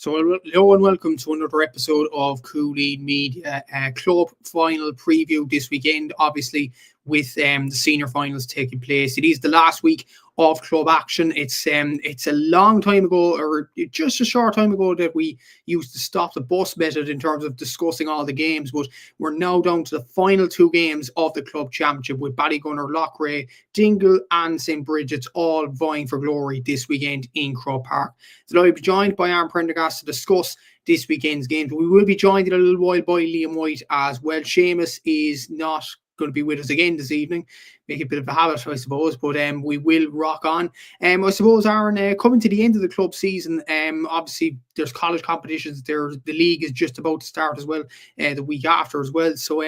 So hello and welcome to another episode of Cúilín Media Club Final Preview this weekend, obviously with the senior finals taking place. It is the last week of club action. It's a long time ago, or just a short time ago, that we used to stop the bus method in terms of discussing all the games, but we're now down to the final two games of the club championship with Ballygunner Loughrea, Dingle and St. Brigids all vying for glory this weekend in Croke Park. So I'll be joined by Aaron Prendegrast to discuss this weekend's games. We will be joined in a little while by Liam White as well. Seamus is not going to be with us again this evening, make it a bit of a habit, I suppose, but we will rock on. I suppose, Aaron, coming to the end of the club season, obviously there's college competitions there, the league is just about to start as well, the week after as well, so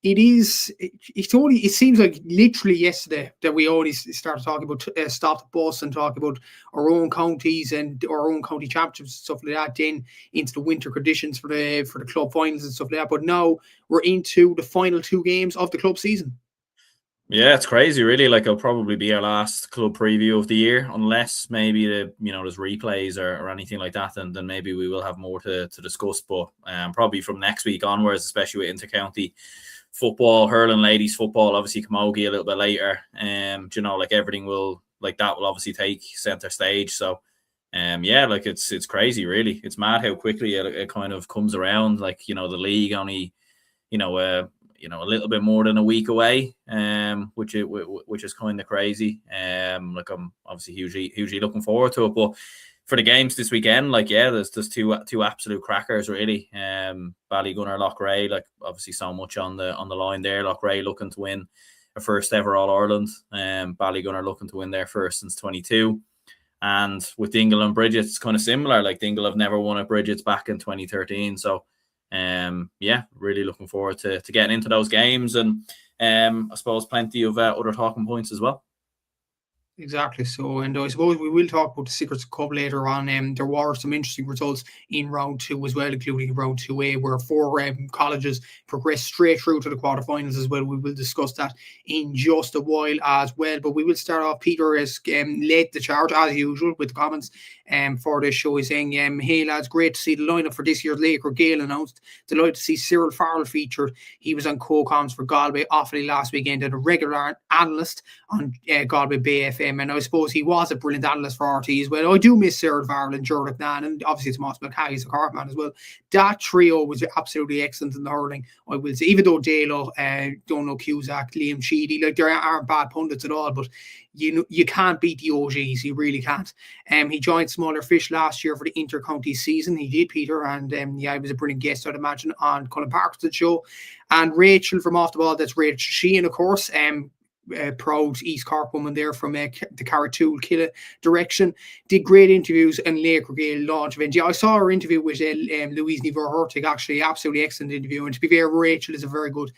it seems like literally yesterday that we only started talking about stop the bus and talk about our own counties and our own county championships and stuff like that, then into the winter conditions for the club finals and stuff like that. But now we're into the final two games of the club season. Yeah, it's crazy, really. Like, it'll probably be our last club preview of the year, unless maybe there's replays or anything like that, and then maybe we will have more to discuss. But probably from next week onwards, especially with intercounty football, hurling, ladies football, obviously camogie a little bit later. Everything will obviously take center stage. So it's crazy, really. It's mad how quickly it kind of comes around. Like, the league only a little bit more than a week away, which is kind of crazy. I'm obviously hugely looking forward to it. But for the games this weekend, there's two absolute crackers, really. Ballygunner Loughrea, obviously so much on the line there. Loughrea looking to win a first ever All Ireland. Ballygunner looking to win their first since 22. And with Dingle and Brigids, it's kind of similar. Like, Dingle have never won at Brigids back in 2013. So really looking forward to getting into those games, and I suppose plenty of other talking points as well. Exactly. So, and I suppose we will talk about the Secrets Cup later on. There were some interesting results in round 2 as well, including round 2A, where 4 colleges progressed straight through to the quarterfinals as well. We will discuss that in just a while as well. But we will start off. Peter has led the charge, as usual, with the comments for this show. He's saying, hey lads, great to see the lineup for this year's Laker Gale announced. Delighted to see Cyril Farrell featured. He was on co-coms for Galway Offaly last weekend and a regular analyst on Galway Bay FM. And I suppose he was a brilliant analyst for RT as well. I do miss Cyril Farrell and Jordan Nan, and obviously it's Moss McKay, he's a Cork man as well. That trio was absolutely excellent in the hurling, I will say. Even though Dalo, don't know Cusack, Liam Sheedy, there aren't bad pundits at all, but you can't beat the OGs, you really can't. He joined Smaller Fish last year for the inter-county season. He did, Peter, and he was a brilliant guest, I'd imagine, on Colin Parkinson's show. And Rachel from Off the Ball, that's Rachel Sheehan, of course, proud East Cork woman there from the Carratool Killa direction, did great interviews and Laker Gale launch event. Yeah, I saw her interview with Louise Niver-Hurtig, actually, absolutely excellent interview. And to be fair, Rachel is a very good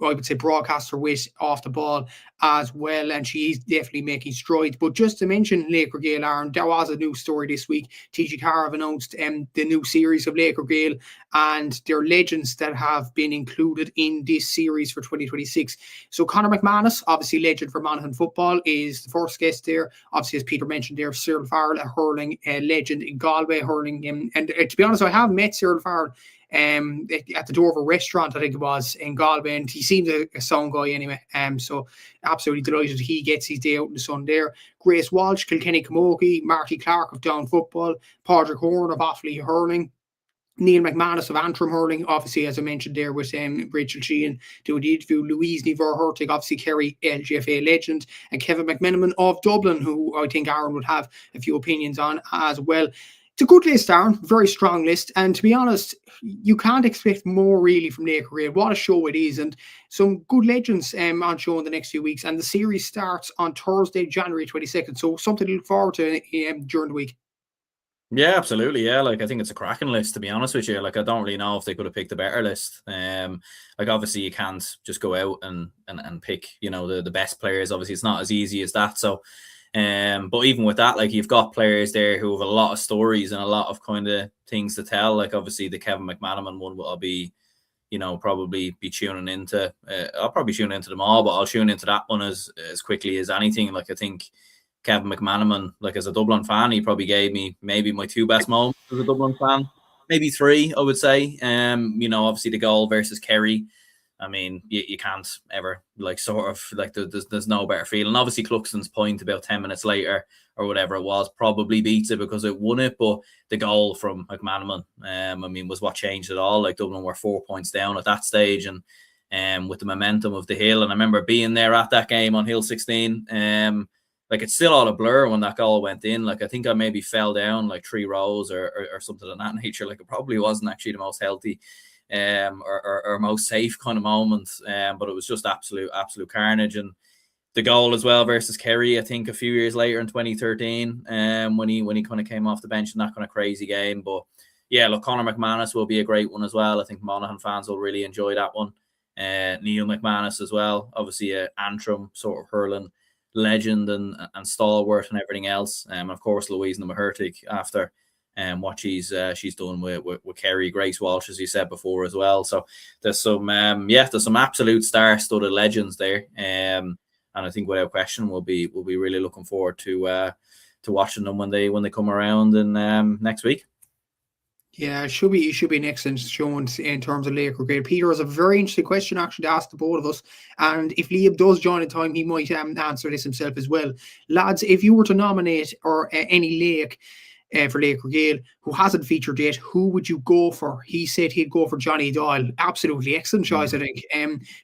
I would say broadcaster with Off the Ball as well, and she's definitely making strides. But just to mention Laker Gale, Aaron, there was a new story this week. TG Carr have announced the new series of Laker Gale and their legends that have been included in this series for 2026. So Conor McManus, obviously legend for Monaghan football, is the first guest there. Obviously, as Peter mentioned there, Cyril Farrell, a hurling legend in Galway hurling. And to be honest, I have met Cyril Farrell at the door of a restaurant, I think it was, in Galway, and he seems a sound guy anyway. So absolutely delighted he gets his day out in the sun there. Grace Walsh, Kilkenny Camogie, Marty Clark of Down Football, Padraig Horn of Offaly Hurling, Neil McManus of Antrim Hurling, obviously, as I mentioned there with Rachel Sheehan doing the interview, Louise Niver-Hurtig, obviously Kerry, LGFA legend, and Kevin McMenamin of Dublin, who I think Aaron would have a few opinions on as well. It's a good list, Aaron, very strong list, and to be honest, you can't expect more really from Laker Gale. What a show it is, and some good legends on show in the next few weeks, and the series starts on Thursday, January 22nd, so something to look forward to during the week. Yeah, absolutely. Yeah, I think it's a cracking list, to be honest with you. I don't really know if they could have picked a better list. Obviously you can't just go out and pick, the best players. Obviously it's not as easy as that. So, but even with that, you've got players there who have a lot of stories and a lot of kind of things to tell. Obviously the Kevin McManaman one will be, probably be tuning into. I'll probably tune into them all, but I'll tune into that one as quickly as anything. I think Kevin McManaman, like as a Dublin fan, he probably gave me maybe my 2 best moments as a Dublin fan, maybe 3, I would say. Obviously the goal versus Kerry. I mean, you can't ever there's no better feeling. Obviously, Cluxton's point about 10 minutes later or whatever it was probably beats it because it won it. But the goal from McManaman, was what changed it all. Like Dublin were 4 points down at that stage, and with the momentum of the hill. And I remember being there at that game on Hill 16. It's still all a blur when that goal went in. Like I think I maybe fell down like 3 rows or something of that nature. Like it probably wasn't actually the most healthy or most safe kind of moment. But it was just absolute carnage. And the goal as well versus Kerry, I think a few years later in 2013, when he kind of came off the bench in that kind of crazy game. But yeah, look, Conor McManus will be a great one as well. I think Monaghan fans will really enjoy that one. Neil McManus as well, obviously a Antrim sort of hurling legend and stalwart and everything else. Of course, Louise Mahertig after what she's done with Kerry, Grace Walsh, as you said before as well. So there's some absolute star-studded legends there. And I think without question we'll be really looking forward to watching them when they come around in next week. Yeah, it should be an excellent show in terms of Laochra Gael. Peter has a very interesting question actually to ask the both of us, and if Liam does join in time, he might answer this himself as well. Lads, if you were to nominate or any Lake for Laochra Gael who hasn't featured yet, who would you go for? He said he'd go for Johnny Doyle. Absolutely excellent choice, I think.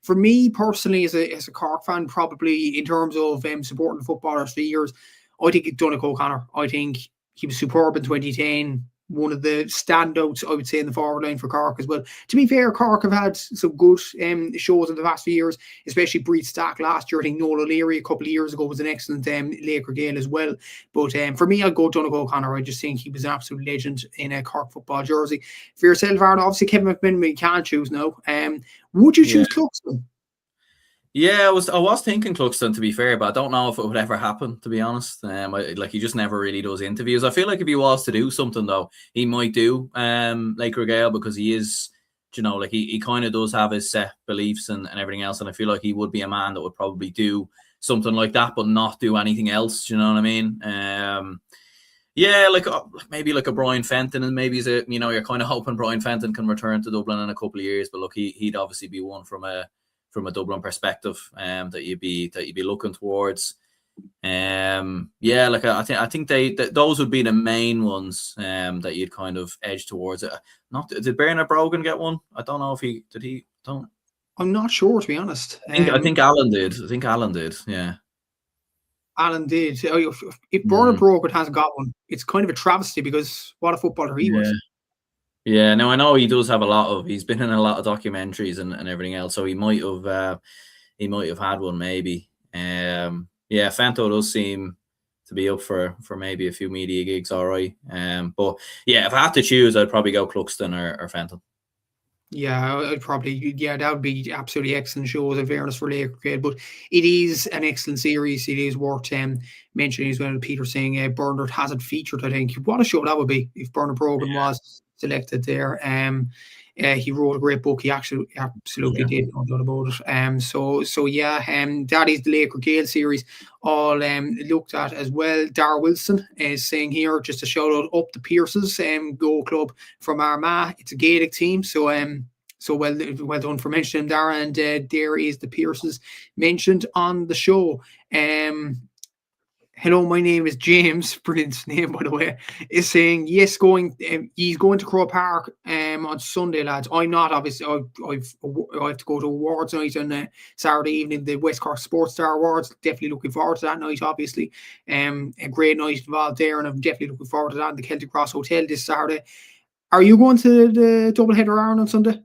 For me personally, as a Cork fan, probably in terms of supporting footballers for years, I think Donegal O'Connor. I think he was superb in 2010. One of the standouts, I would say, in the forward line for Cork as well. To be fair, Cork have had some good shows in the past few years, especially Breed Stack last year. I think Noel O'Leary a couple of years ago was an excellent Laochra Gael as well. But for me, I'd go Donegal O'Connor. I just think he was an absolute legend in a Cork football jersey. For yourself, Aaron, obviously Kevin McManaman, you can't choose now. Would you choose Cluxton? Yeah, I was thinking Cluxton, to be fair, but I don't know if it would ever happen, to be honest. He just never really does interviews. I feel like if he was to do something, though, he might do Laochra Gael, because he is, he kind of does have his set beliefs and everything else, and I feel like he would be a man that would probably do something like that, but not do anything else. Do you know what I mean? Maybe like a Brian Fenton, and maybe you're kind of hoping Brian Fenton can return to Dublin in a couple of years, but look, he'd obviously be one from a Dublin perspective that you'd be looking towards. I think those would be the main ones that you'd kind of edge towards it. Did Bernard Brogan get one? I don't know if he did. I'm not sure, to be honest. I think Alan did. Yeah, Alan did. If Bernard Brogan hasn't got one, it's kind of a travesty, because what a footballer he was. Yeah, now I know he does have he's been in a lot of documentaries and everything else, so he might have had one maybe. Fento does seem to be up for maybe a few media gigs, all right. But yeah, if I had to choose, I'd probably go Cluxton or Fenton. Yeah, I'd probably, that would be absolutely excellent shows, in fairness, for Laochra Gael. But it is an excellent series. It is worth mentioning as well. Peter saying Bernard hasn't featured, I think. What a show that would be if Bernard Brogan was selected there. He wrote a great book. He absolutely did, no doubt about it. That is the Laochra Gael series all looked at as well. Dar Wilson is saying here, just a shout out up the Pierces Go Club from Armagh. It's a Gaelic team, so well done for mentioning Dara. And there is the Pierces mentioned on the show. Hello, my name is James. Brilliant name, by the way. Is saying yes, he's going to Crow Park on Sunday, lads. I'm not, obviously. I have to go to awards night on Saturday evening, the West Cork Sports Star Awards. Definitely looking forward to that night, obviously. A great night involved there, and I'm definitely looking forward to that in the Celtic Cross Hotel this Saturday. Are you going to the doubleheader, Aaron, on Sunday?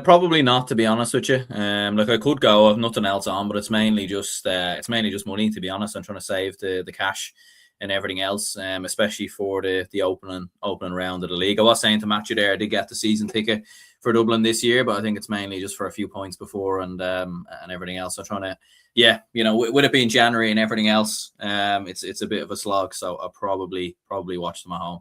Probably not, to be honest with you. I could go. I have nothing else on, but it's mainly just money, to be honest. I'm trying to save the cash and everything else, especially for the opening round of the league. I was saying to Matthew there, I did get the season ticket for Dublin this year, but I think it's mainly just for a few points before and everything else. So trying to, with it being January and everything else, it's a bit of a slog. So I'll probably watch them at home.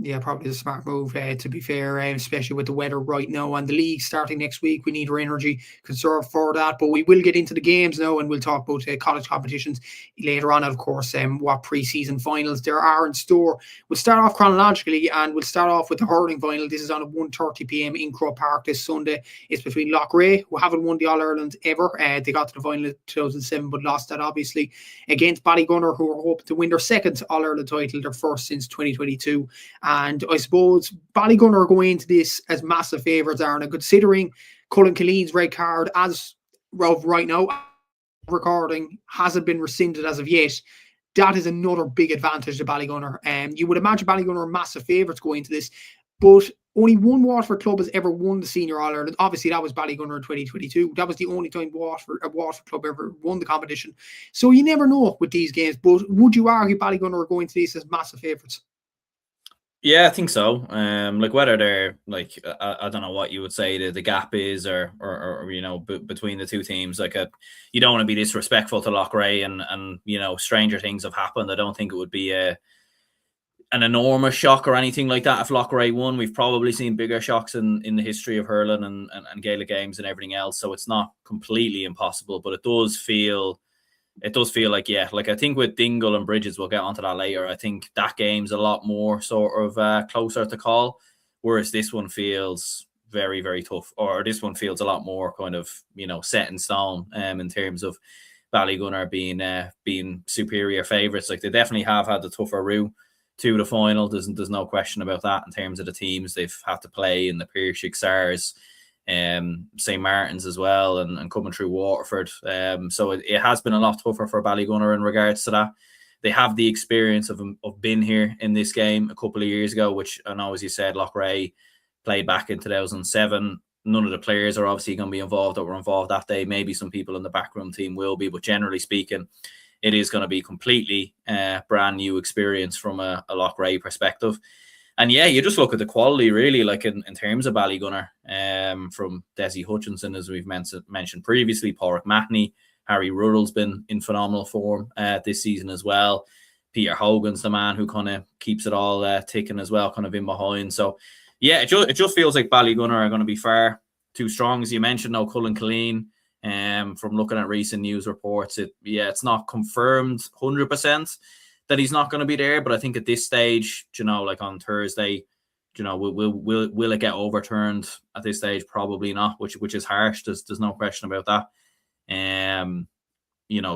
Yeah, probably the smart move, to be fair, especially with the weather right now and the league starting next week. We need our energy conserved for that. But we will get into the games now and we'll talk about college competitions later on. And of course, what pre-season finals there are in store. We'll start off chronologically and we'll start off with the hurling final. This is on at 1:30 p.m. in Croke Park this Sunday. It's between Loughrea, who haven't won the All-Ireland ever. They got to the final in 2007 but lost that, obviously, against Ballygunner, who are hoping to win their second All-Ireland title, their first since 2022. And I suppose Ballygunner are going into this as massive favourites, Aaron, and considering Cúilín's red card as of right now, recording, hasn't been rescinded as of yet, that is another big advantage to Ballygunner. You would imagine Ballygunner are massive favourites going into this, but only one Waterford club has ever won the Senior All-Ireland. Obviously, that was Ballygunner in 2022. That was the only time a Waterford club ever won the competition. So you never know with these games, but would you argue Ballygunner are going to this as massive favourites? Yeah, I think so. Like whether they're like, I don't know what you would say the gap is, or between the two teams. Like, you don't want to be disrespectful to Loughrea, and stranger things have happened. I don't think it would be an enormous shock or anything like that if Loughrea won. We've probably seen bigger shocks in the history of hurling and Gaelic games and everything else. So it's not completely impossible, but it does feel like, yeah, like I think with Dingle and Brigids, we'll get onto that later. I think that game's a lot more sort of closer to call, whereas this one feels very, very tough, or this one feels a lot more kind of, set in stone in terms of Ballygunner being superior favourites. Like, they definitely have had the tougher route to the final. There's no question about that in terms of the teams they've had to play in the Piershig Stars, St. Martin's as well, and coming through Waterford. So it has been a lot tougher for Ballygunner in regards to that. They have the experience of being here in this game a couple of years ago, which I know, as you said, Loughrea played back in 2007. None of the players are obviously going to be involved that were involved that day. Maybe some people in the backroom team will be, but generally speaking, it is going to be completely brand new experience from a Loughrea perspective. And yeah, you just look at the quality, really, like in terms of Ballygunner, from Desi Hutchinson, as we've mentioned previously, Pádraig Matney, Harry Ruddle's been in phenomenal form this season as well. Peter Hogan's the man who kind of keeps it all ticking as well, kind of in behind. So yeah, it just feels like Ballygunner are going to be far too strong, as you mentioned. Now, Cúilín, from looking at recent news reports, it's not confirmed 100%. that he's not going to be there, but I think at this stage, like on Thursday, will it get overturned at this stage? Probably not, which is harsh. There's no question about that.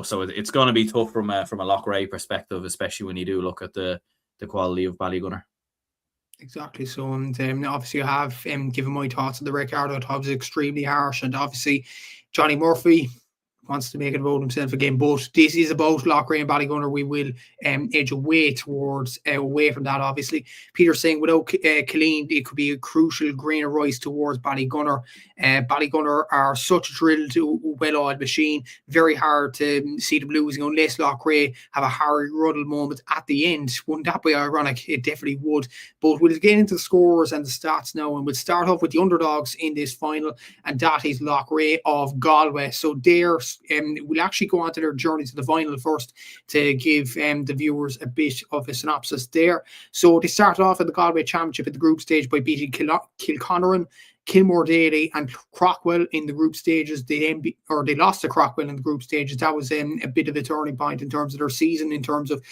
So it's going to be tough from a Loughrea perspective, especially when you do look at the quality of Ballygunner. Exactly. So, and obviously I have given my thoughts on the red card. I thought it was extremely harsh, and obviously Johnny Murphy wants to make it about himself again, but this is about Loughrea and Ballygunner. We will edge away from that, obviously. Peter's saying without Cúilín, it could be a crucial grain of rice towards Ballygunner. Ballygunner are such a drilled, well-oiled machine. Very hard to see the Blues unless Loughrea have a Harry Ruddle moment at the end. Wouldn't that be ironic? It definitely would. But we'll get into the scores and the stats now, and we'll start off with the underdogs in this final, and that is Loughrea of Galway. So we'll actually go on to their journey to the final first to give the viewers a bit of a synopsis there. So they started off at the Galway Championship at the group stage by beating Kilconneran, Kilmore Daly and Crockwell in the group stages. They lost to Crockwell in the group stages. That was a bit of a turning point in terms of their season, in terms of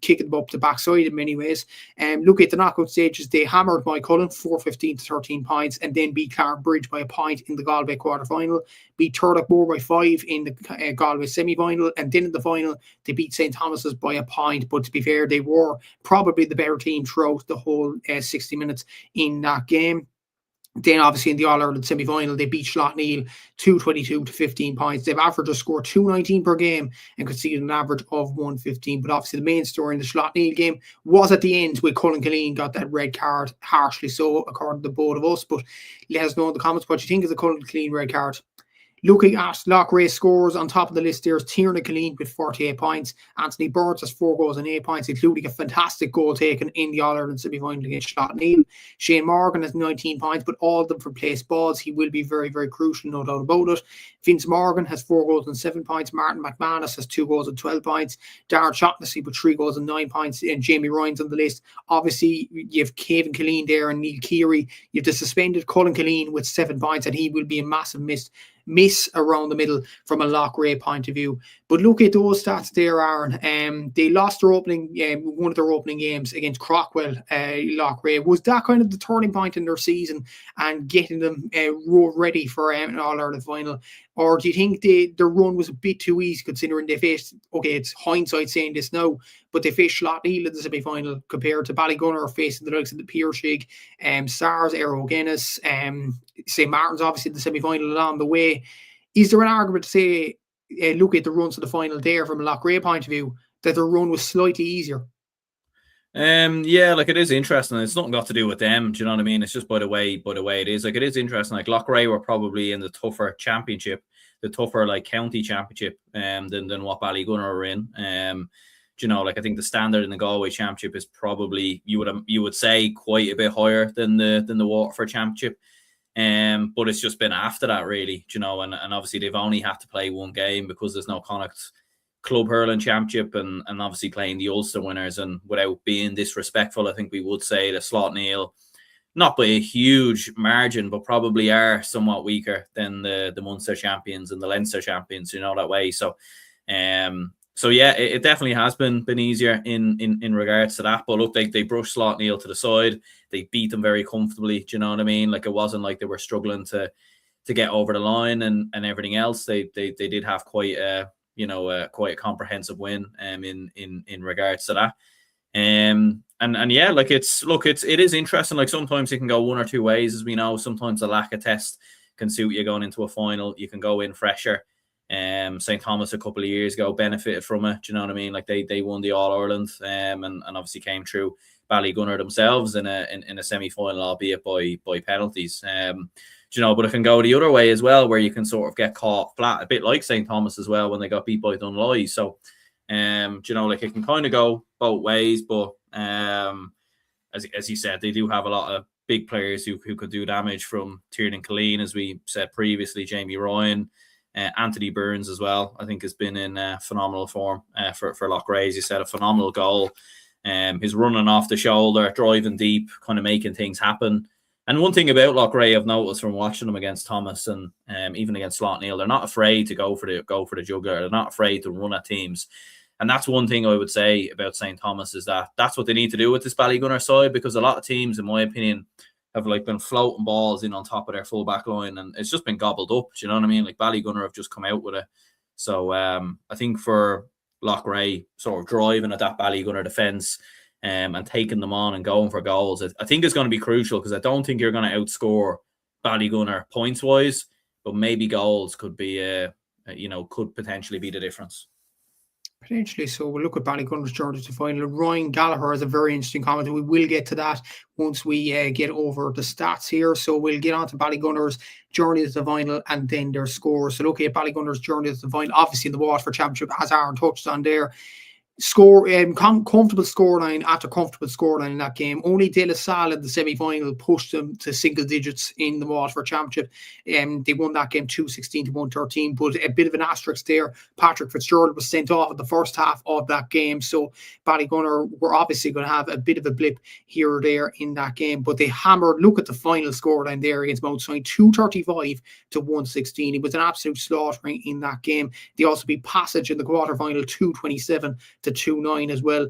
kicking them up the backside in many ways. Look at the knockout stages. They hammered Cullen 4-15 to 13 points, and then beat Bridge by a point in the Galway quarter-final, beat Turlough by 5 in the Galway semi-final, and then in the final they beat St. Thomas's by a point. But to be fair, they were probably the better team throughout the whole 60 minutes in that game. Then obviously in the All-Ireland semi-final, they beat Slaughtneil 2-22 to 15 points. They've averaged a score 219 per game and conceded an average of 115. But obviously the main story in the Slaughtneil game was at the end, where Cúilín got that red card, harshly so, according to both of us. But let us know in the comments what you think of the Cúilín red card. Looking at Loughrea scores, on top of the list there's Tierna Cúilín with 48 points. Anthony Burns has 4 goals and 8 points, including a fantastic goal taken in the All-Ireland semi-final against Slaughtneil. Shane Morgan has 19 points, but all of them from place balls. He will be very, very crucial, no doubt about it. Vince Morgan has 4 goals and 7 points. Martin McManus has 2 goals and 12 points. Darren Shaughnessy with 3 goals and 9 points. And Jamie Ryan's on the list. Obviously, you have Cavan Cúilín there and Neil Keary. You have the suspended Colin Cúilín with 7 points, and he will be a massive miss around the middle from a Loughrea point of view. But look at those stats there, Aaron. They lost their opening one of their opening games against Crockwell. Loughrea, was that kind of the turning point in their season and getting them ready for an All-Ireland final? Or do you think their run was a bit too easy, considering they faced, okay, it's hindsight saying this now, but they faced Slaughtneil in the semi-final compared to Ballygunner facing the likes of the Piershig, SARS, Aero Guinness, St. Martin's obviously in the semi-final along the way. Is there an argument to say, look at the runs to the final there from a Loughrea point of view, that their run was slightly easier? Yeah, like it is interesting. It's nothing got to do with them. Do you know what I mean? It's just by the way it is. Like it is interesting. Like Loughrea were probably in the tougher championship, the tougher like county championship, than what Ballygunner were in. Do you know, like I think the standard in the Galway championship is probably you would say quite a bit higher than the Waterford championship. But it's just been after that really, do you know, and obviously they've only had to play one game because there's no Connacht Club Hurling Championship and obviously playing the Ulster winners. And without being disrespectful, I think we would say that Slaughtneil, not by a huge margin, but probably are somewhat weaker than the Munster champions and the Leinster champions, you know, that way. So yeah, it definitely has been easier in regards to that. But look, they brushed Slaughtneil to the side. They beat them very comfortably. Do you know what I mean? Like it wasn't like they were struggling to get over the line and everything else. They did have quite a quite a comprehensive win in regards to that. And yeah, like it is interesting. Like sometimes it can go one or two ways, as we know. Sometimes the lack of test can suit you going into a final. You can go in fresher. St. Thomas a couple of years ago benefited from it. Do you know what I mean? Like they won the All-Ireland and obviously came through Ballygunner themselves in a semi-final, albeit by penalties. You know, but it can go the other way as well, where you can sort of get caught flat, a bit like St. Thomas as well when they got beat by Dunloy. So, you know, like it can kind of go both ways. But as you said, they do have a lot of big players who could do damage, from Tierna Cúilín, as we said previously, Jamie Ryan, Anthony Burns as well. I think has been in phenomenal form for Loughrea. As you said, a phenomenal goal. He's running off the shoulder, driving deep, kind of making things happen. And one thing about Loughrea I've noticed from watching them against Thomas and even against Slaughtneil, they're not afraid to go for the jugular. They're not afraid to run at teams. And that's one thing I would say about St. Thomas, is that that's what they need to do with this Ballygunner side, because a lot of teams, in my opinion, have like been floating balls in on top of their full back line, and it's just been gobbled up. Do you know what I mean? Like Ballygunner have just come out with it. So I think for Loughrea sort of driving at that Ballygunner defence, and taking them on and going for goals, I think it's going to be crucial, because I don't think you're going to outscore Ballygunner points wise, but maybe goals could be could potentially be the difference. Potentially. So we'll look at Ballygunner's journey to final. Ryan Gallagher has a very interesting comment, and we will get to that once we get over the stats here. So we'll get on to Ballygunner's journey to the final and then their scores. So looking at Ballygunner's journey to the final, obviously in the Waterford Championship, as Aaron touched on there, comfortable scoreline after comfortable scoreline in that game. Only De La Salle in the semi-final pushed them to single digits in the Waterford Championship. They won that game 2-16 to 113, but a bit of an asterisk there. Patrick Fitzgerald was sent off in the first half of that game, so Ballygunner were obviously going to have a bit of a blip here or there in that game, but they hammered. Look at the final scoreline there against Mount St, 235 to 116. It was an absolute slaughtering in that game. They also beat Passage in the quarterfinal 227 to 2-9 as well.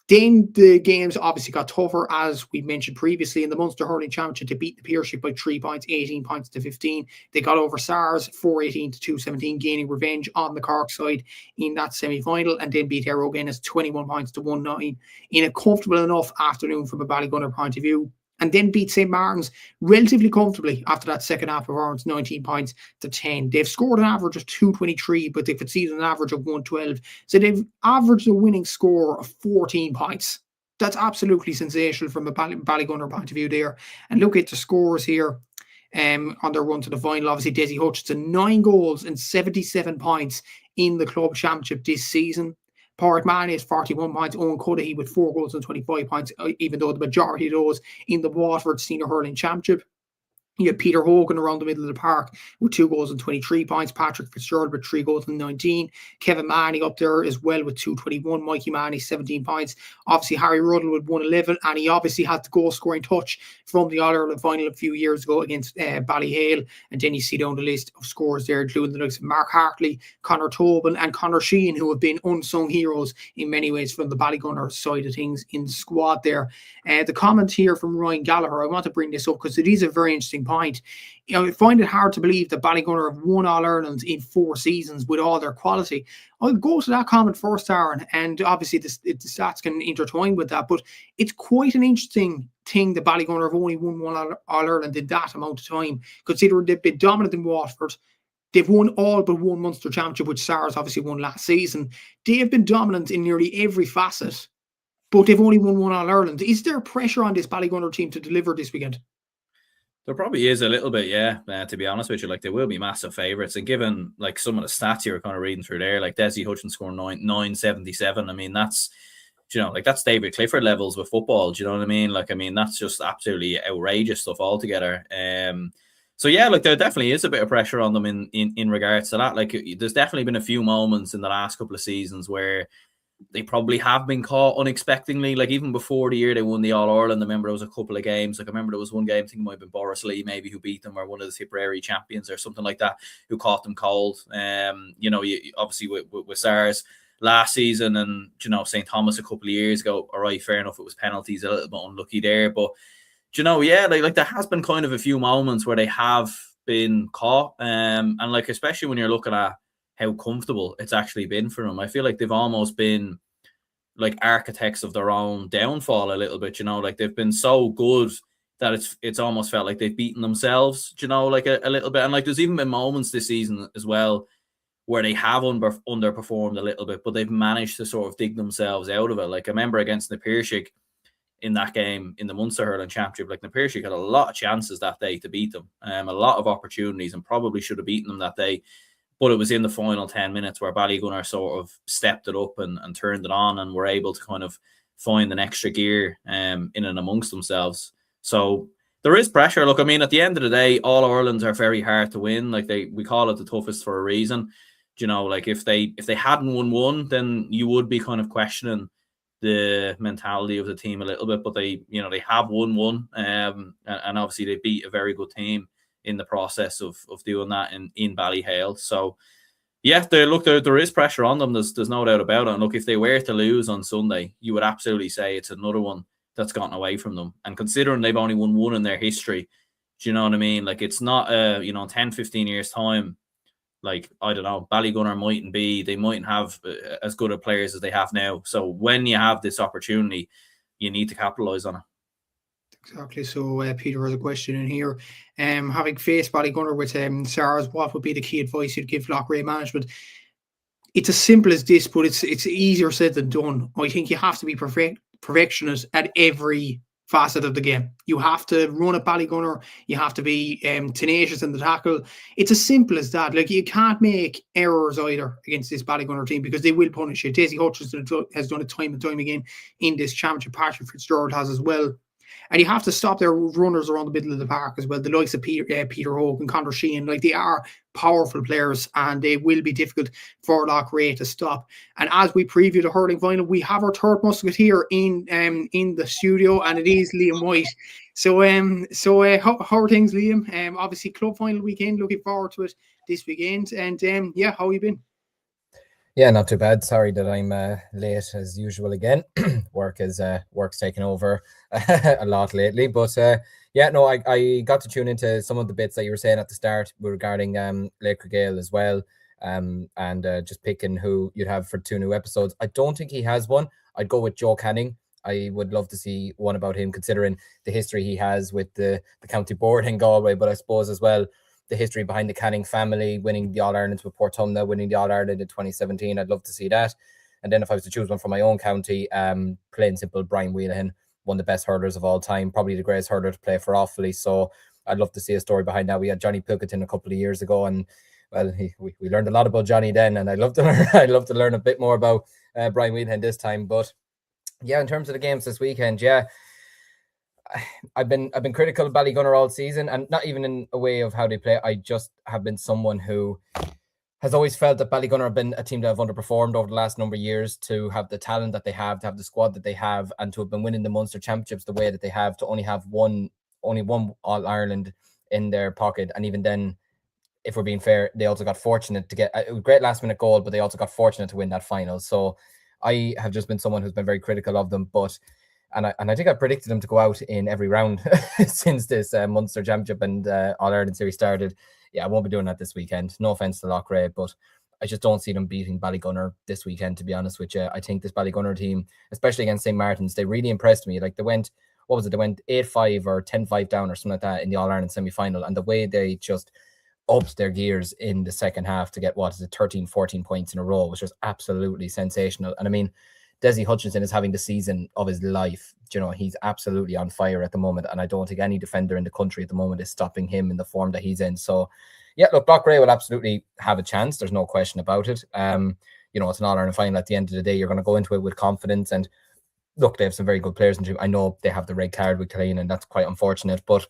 Then the games obviously got tougher, as we mentioned previously. In the Munster Hurling Championship, they beat the Piershig by 3 points, 18 points to 15. They got over SARS 4-18 to 217, gaining revenge on the Cork side in that semi-final, and then beat Aero Guinness 21 points to 1-9 in a comfortable enough afternoon from a Ballygunner point of view. And then beat St. Martin's relatively comfortably after that second half performance, 19 points to 10. They've scored an average of 223, but they've conceded an average of 112. So they've averaged a winning score of 14 points. That's absolutely sensational from a Ballygunner point of view there. And look at the scores here. on their run to the final. Obviously, Desi Hutchinson, 9 goals and 77 points in the club championship this season. Pádraig Mahony has 41 points. Owen Cudahy with 4 goals and 25 points, even though the majority of those in the Waterford Senior Hurling Championship. You have Peter Hogan around the middle of the park with 2 goals and 23 points. Patrick Fitzgerald with 3 goals and 19. Kevin Mahony up there as well with 221. Mikey Mahony, 17 points. Obviously, Harry Ruddle with 111. And he obviously had the goal scoring touch from the All-Ireland final a few years ago against Ballyhale. And then you see down the list of scores there, including the likes of Mark Hartley, Conor Tobin, and Conor Sheehan, who have been unsung heroes in many ways from the Ballygunner side of things in the squad there. The comment here from Ryan Gallagher, I want to bring this up because it is a very interesting point. I find it hard to believe that Ballygunner have won All-Ireland in 4 seasons with all their quality. I'll go to that comment first, Aaron, and obviously the stats can intertwine with that, but it's quite an interesting thing that Ballygunner have only won 1 All-Ireland in that amount of time, considering they've been dominant in Waterford. They've won all but 1 Munster Championship, which Stars obviously won last season. They have been dominant in nearly every facet, but they've only won 1 All-Ireland. Is there pressure on this Ballygunner team to deliver this weekend? There probably is a little bit, yeah, to be honest with you. Like, they will be massive favourites. And given, like, some of the stats you were kind of reading through there, like Desi Hutchinson scoring 977, I mean, that's, you know, like, that's David Clifford levels with football. Do you know what I mean? Like, I mean, that's just absolutely outrageous stuff altogether. So, yeah, like, there definitely is a bit of pressure on them in regards to that. Like, there's definitely been a few moments in the last couple of seasons where they probably have been caught unexpectedly. Like, even before the year they won the All-Ireland, I remember there was a couple of games. Like, I remember there was one game, I think it might have been Boris Lee maybe, who beat them, or one of the Tipperary champions or something like that, who caught them cold. You know, obviously with SARS last season, and, you know, St. Thomas a couple of years ago, all right, fair enough, it was penalties, a little bit unlucky there. But, you know, yeah, like there has been kind of a few moments where they have been caught. And, like, especially when you're looking at how comfortable it's actually been for them. I feel like they've almost been like architects of their own downfall a little bit, you know, like they've been so good that it's almost felt like they've beaten themselves, you know, like a little bit. And like, there's even been moments this season as well where they have underperformed a little bit, but they've managed to sort of dig themselves out of it. Like, I remember against the Piershig in that game in the Munster Hurling Championship, like the Piershig had a lot of chances that day to beat them, a lot of opportunities, and probably should have beaten them that day. But it was in the final 10 minutes where Ballygunner sort of stepped it up and turned it on, and were able to kind of find an extra gear in and amongst themselves. So there is pressure. Look, I mean, at the end of the day, all Irelands are very hard to win. Like, we call it the toughest for a reason. You know, like if they hadn't won one, then you would be kind of questioning the mentality of the team a little bit. But they have won one, and obviously they beat a very good team in the process of doing that in Ballyhale. So yeah, there is pressure on them. There's no doubt about it. And look, if they were to lose on Sunday, you would absolutely say it's another one that's gotten away from them. And considering they've only won one in their history, do you know what I mean? Like, it's not 10, 15 years time, like, I don't know, Ballygunner they mightn't have as good of players as they have now. So when you have this opportunity, you need to capitalize on it. Exactly. So Peter has a question in here. Having faced Ballygunner with SARS, what would be the key advice you'd give Loughrea management? It's as simple as this, but it's easier said than done. I think you have to be perfectionist at every facet of the game. You have to run at Ballygunner. You have to be tenacious in the tackle. It's as simple as that. Like, you can't make errors either against this Ballygunner team, because they will punish you. Desi Hutchinson has done it time and time again in this championship. Patrick Fitzgerald has as well. And you have to stop their runners around the middle of the park as well. The likes of Peter Hogan, Conor Sheehan, like, they are powerful players, and they will be difficult for Loughrea to stop. And as we preview the hurling final, we have our third musketeer in the studio, and it is Liam White. So how are things, Liam? Obviously, club final weekend. Looking forward to it this weekend. And how have you been? Yeah, not too bad. Sorry that I'm late as usual again. Work's taken over a lot lately. But I got to tune into some of the bits that you were saying at the start regarding Laochra Gael as well. And just picking who you'd have for 2 new episodes. I don't think he has one. I'd go with Joe Canning. I would love to see one about him, considering the history he has with the county board in Galway, but I suppose as well the history behind the Canning family, winning the All-Ireland with Portumna, winning the All-Ireland in 2017. I'd love to see that. And then if I was to choose one from my own county, plain simple, Brian Wheelahan, one of the best hurlers of all time, probably the greatest hurler to play for Offaly. So I'd love to see a story behind that. We had Johnny Pilkington a couple of years ago, and well, we learned a lot about Johnny then, and I'd love to learn a bit more about Brian Whelan this time. But yeah, in terms of the games this weekend, yeah, I've been critical of Ballygunner all season, and not even in a way of how they play. I just have been someone who has always felt that Ballygunner have been a team that have underperformed over the last number of years, to have the talent that they have, to have the squad that they have, and to have been winning the Munster Championships the way that they have, to only have only one All-Ireland in their pocket. And even then, if we're being fair, they also got fortunate to get a great last-minute goal, but they also got fortunate to win that final. So I have just been someone who's been very critical of them, but and I think I predicted them to go out in every round since this Munster Championship and All-Ireland series started. Yeah, I won't be doing that this weekend. No offense to Loughrea, but I just don't see them beating Ballygunner this weekend, to be honest with you. I think this Ballygunner team, especially against St. Martin's, they really impressed me. Like, they went, what was it? They went 8-5 or 10-5 down or something like that in the All-Ireland semi-final. And the way they just upped their gears in the second half to get, 13, 14 points in a row was just absolutely sensational. And I mean, Desi Hutchinson is having the season of his life. You know, he's absolutely on fire at the moment, and I don't think any defender in the country at the moment is stopping him in the form that he's in. So, yeah, look, Loughrea will absolutely have a chance. There's no question about it. You know, it's an All-Ireland final at the end of the day. You're going to go into it with confidence, and look, they have some very good players in the team. I know they have the red card with Cúilín, and that's quite unfortunate, but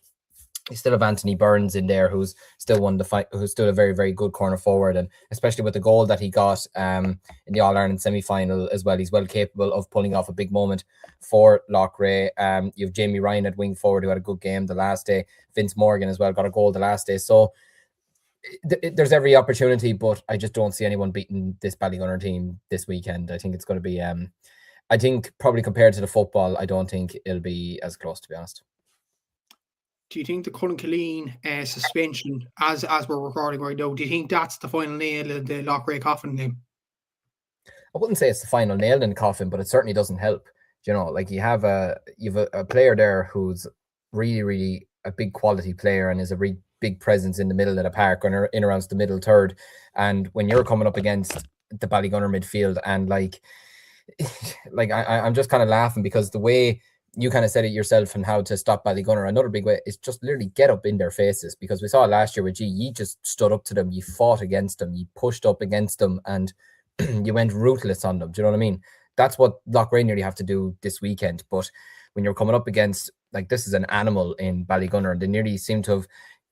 you still have Anthony Burns in there, who's still won the fight, who's still a very, very good corner forward, and especially with the goal that he got in the All-Ireland semi-final as well, he's well capable of pulling off a big moment for Loughrea. You have Jamie Ryan at wing forward, who had a good game the last day. Vince Morgan as well got a goal the last day. So there's every opportunity, but I just don't see anyone beating this Ballygunner team this weekend. I think it's going to be, I think probably compared to the football, I don't think it'll be as close, to be honest. Do you think the Cullen Cúilín suspension, as we're recording right now, do you think that's the final nail of the Loughrea coffin game? I wouldn't say it's the final nail in the coffin, but it certainly doesn't help. You know, like you've a player there who's really, really a big quality player and is a really big presence in the middle of the park or in around the middle third. And when you're coming up against the Ballygunner midfield, and I'm just kind of laughing because the way you kind of said it yourself and how to stop Ballygunner, another big way is just literally get up in their faces, because we saw it last year with G. You just stood up to them, you fought against them, you pushed up against them, and you went ruthless on them. Do you know what I mean? That's what Loughrea nearly have to do this weekend. But when you're coming up against, like, this is an animal in Ballygunner, and they nearly seem to have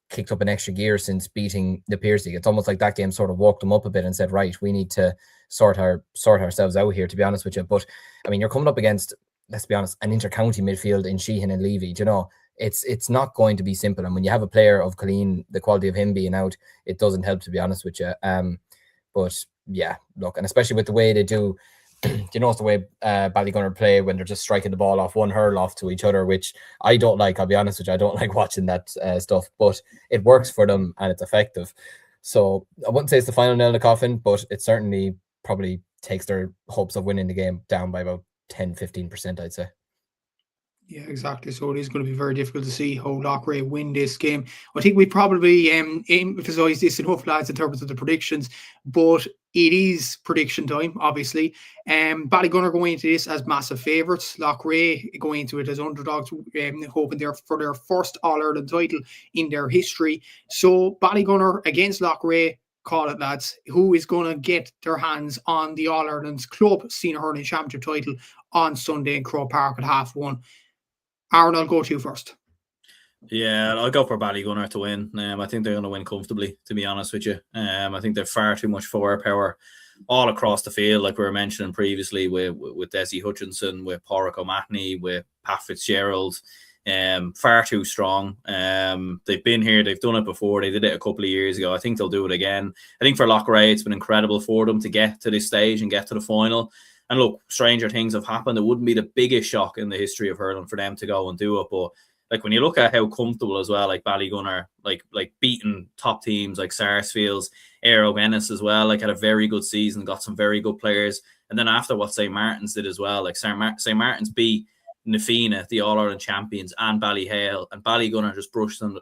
kicked up an extra gear since beating the Piercy. It's almost like that game sort of woke them up a bit and said, right, we need to sort ourselves out here, to be honest with you. But I mean, you're coming up against, let's be honest, an inter-county midfield in Sheehan and Levy. You know, it's not going to be simple. And when you have a player of Cúilín, the quality of him being out, it doesn't help, to be honest with you. But yeah, look, and especially with the way they do, you know, it's the way Ballygunner play when they're just striking the ball off one hurl off to each other, which I don't like. I'll be honest with you, I don't like watching that stuff, but it works for them and it's effective. So I wouldn't say it's the final nail in the coffin, but it certainly probably takes their hopes of winning the game down by about 10-15%, I'd say. Yeah, exactly. So it is going to be very difficult to see how Loughrea win this game. I think we probably emphasise this enough, lads, in terms of the predictions, but it is prediction time, obviously. Ballygunner going into this as massive favourites. Loughrea going into it as underdogs, hoping for their first All-Ireland title in their history. So Ballygunner against Loughrea, call it, lads. Who is going to get their hands on the All-Ireland's Club Senior Hurling Championship title on Sunday in Croke Park at 1:30? Aaron, I'll go to you first. Yeah, I'll go for Ballygunner to win. I think they're going to win comfortably, to be honest with you. I think they've far too much firepower all across the field, like we were mentioning previously with Desi Hutchinson, with Pádraig O'Mahony, with Pat Fitzgerald. Far too strong. They've been here, they've done it before, they did it a couple of years ago. I think they'll do it again. I think for Loughrea, it's been incredible for them to get to this stage and get to the final. And look, stranger things have happened. It wouldn't be the biggest shock in the history of hurling for them to go and do it. But like when you look at how comfortable as well, like Ballygunner, like beating top teams like Sarsfields, Aero Ennis as well, like had a very good season, got some very good players. And then after what St. Martin's did as well, like St. Martin's beat Nafina, the All-Ireland champions, and Ballyhale, and Ballygunner just brushed them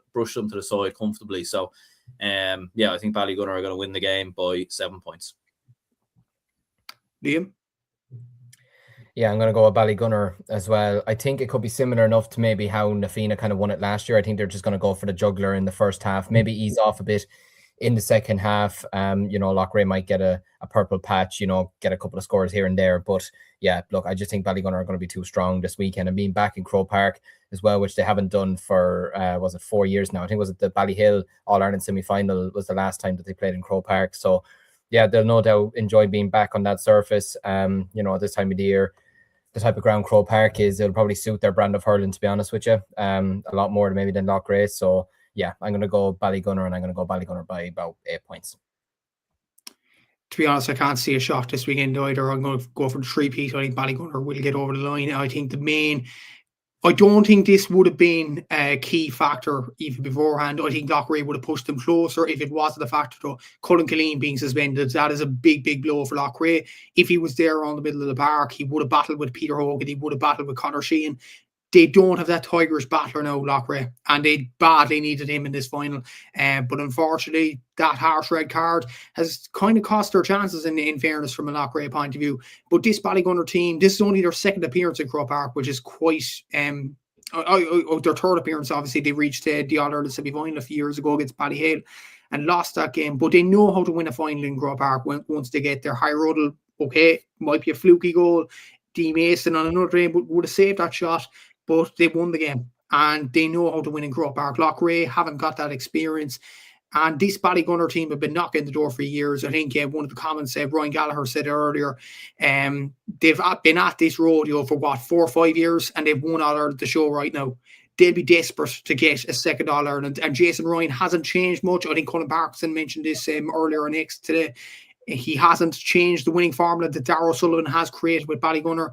to the side comfortably. So yeah, I think Ballygunner are going to win the game by 7 points. Liam? Yeah, I'm going to go with Ballygunner as well. I think it could be similar enough to maybe how Nafina kind of won it last year. I think they're just going to go for the juggler in the first half, maybe ease off a bit in the second half. Loughrea might get a purple patch, get a couple of scores here and there. But yeah, look, I just think Ballygunner are going to be too strong this weekend. And being back in Croke Park as well, which they haven't done for, 4 years now? I think was it the Ballyhill All-Ireland semi-final was the last time that they played in Croke Park. So yeah, they'll no doubt enjoy being back on that surface. This time of the year, the type of ground Croke Park is, it'll probably suit their brand of hurling, to be honest with you, a lot more maybe than Loughrea. So yeah, I'm going to go Ballygunner, and I'm going to go Ballygunner by about 8 points. To be honest, I can't see a shot this weekend either. I'm going to go for the 3-peat. I think Ballygunner will get over the line. I don't think this would have been a key factor even beforehand. I think Loughrea would have pushed them closer if it wasn't a factor, though. Cúilín being suspended, that is a big, big blow for Loughrea. If he was there on the middle of the park, he would have battled with Peter Hogan, he would have battled with Conor Sheehan. They don't have that Tigers battler now, Loughrea, and they badly needed him in this final. But unfortunately, that harsh red card has kind of cost their chances in fairness from a Loughrea point of view. But this Ballygunner team, this is only their second appearance in Croke Park, which is quite their third appearance. Obviously, they reached the All-Ireland semi-final a few years ago against Ballyhale and lost that game. But they know how to win a final in Croke Park once they get there. High Ruddle, okay, might be a fluky goal. D. Mason on another game would have saved that shot. But they won the game, and they know how to win in Croke Park. Loughrea haven't got that experience, and this Ballygunner team have been knocking the door for years. I think one of the comments Brian Gallagher said earlier, they've been at this rodeo for 4 or 5 years, and they've won All-Ireland the show right now. They'll be desperate to get a second All-Ireland, and Jason Ryan hasn't changed much. I think Colin Parkinson mentioned this earlier on X today. He hasn't changed the winning formula that Darragh Sullivan has created with Ballygunner.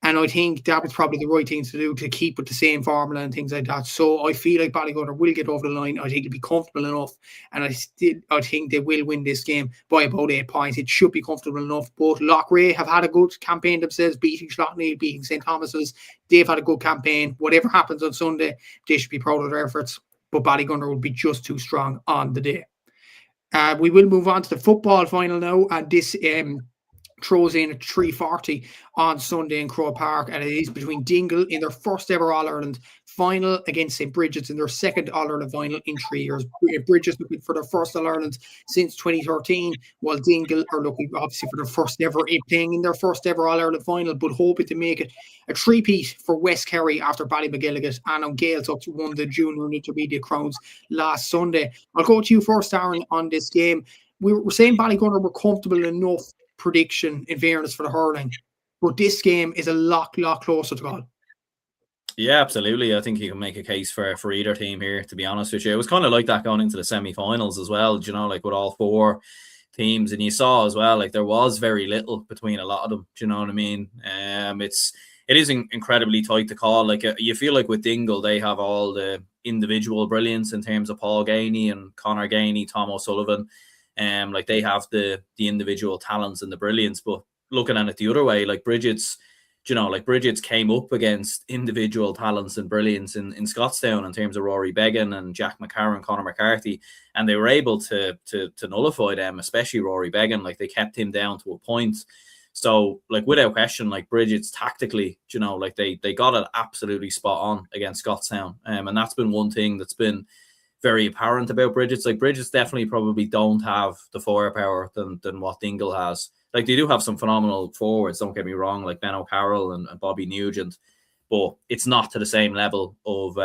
And I think that was probably the right thing to do, to keep with the same formula and things like that. So I feel like Ballygunner will get over the line. I think it'll be comfortable enough. And I think they will win this game by about 8 points. It should be comfortable enough. But Loughrea have had a good campaign themselves, beating Shlotney, beating St. Thomas's. They've had a good campaign. Whatever happens on Sunday, they should be proud of their efforts. But Ballygunner will be just too strong on the day. We will move on to the football final now. And this throws in at 3:40 on Sunday in Croke Park, and it is between Dingle in their first ever All-Ireland final against St. Brigid's in their second All-Ireland final in 3 years. Brigid's looking for their first All-Ireland since 2013, while Dingle are looking obviously for their first ever, playing in their first ever All-Ireland final, but hoping to make it a 3-peat for West Kerry after Ballymcgilligan and on Gales up to won the junior and intermediate crowns last Sunday. I'll go to you first, Aaron, on this game. We were saying Ballygunner were comfortable enough prediction in fairness for the hurling, but this game is a lot closer to God. Yeah, absolutely. I think you can make a case for either team here, to be honest with you. It was kind of like that going into the semi-finals as well, like with all 4 teams, and you saw as well, like there was very little between a lot of them. Do you know what I mean? It is incredibly tight to call. Like you feel like with Dingle, they have all the individual brilliance in terms of Paul Gainey and Conor Gainey, Tom O'Sullivan. Like they have the individual talents and the brilliance, but looking at it the other way, like Brigids, Brigids came up against individual talents and brilliance in Scottstown in terms of Rory Beggan and Jack McCarran, Conor McCarthy, and they were able to nullify them, especially Rory Beggan. Like they kept him down to a point. So like without question, like Brigids tactically, like they got it absolutely spot on against Scottstown, and that's been one thing that's been very apparent about Brigids. Like Brigids definitely probably don't have the firepower than what Dingle has. Like they do have some phenomenal forwards, don't get me wrong, like Ben O'Carroll and Bobby Nugent, but it's not to the same level of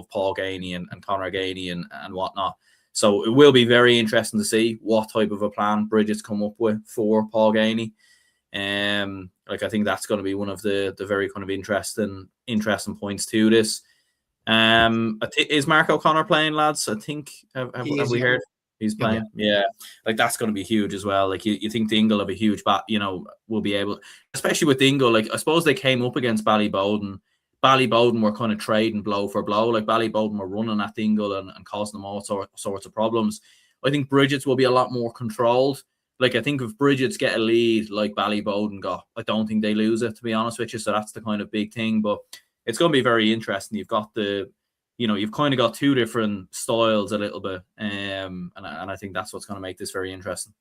Paul Gainey and Conor Gainey and whatnot. So it will be very interesting to see what type of a plan Brigids come up with for Paul Gainey. Like I think that's going to be one of the very kind of interesting points to this. Is Mark O'Connor playing, lads? I think have we heard he's playing? Yeah, like that's going to be huge as well. Like you think Dingle have a huge will be able, especially with Dingle. Like I suppose they came up against Ballybowden. Ballybowden were kind of trading blow for blow. Like Ballybowden were running at Dingle and causing them all sorts of problems. I think Brigids will be a lot more controlled. Like I think if Brigids get a lead like Ballybowden got, I don't think they lose it, to be honest with you. So that's the kind of big thing, but it's going to be very interesting. You've got you've kind of got 2 different styles a little bit. And I think that's what's going to make this very interesting.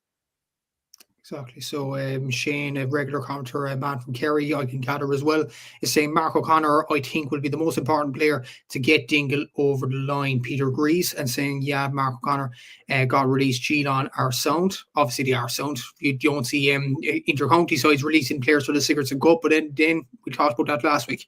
Exactly. So Shane, a regular commentator, a man from Kerry, I can gather as well, is saying Mark O'Connor, I think, will be the most important player to get Dingle over the line. Peter agrees and saying, yeah, Mark O'Connor got released. Geelon are sound. Obviously, they are sound. You don't see inter-county sides releasing players for the Secrets and Cup, but then we talked about that last week.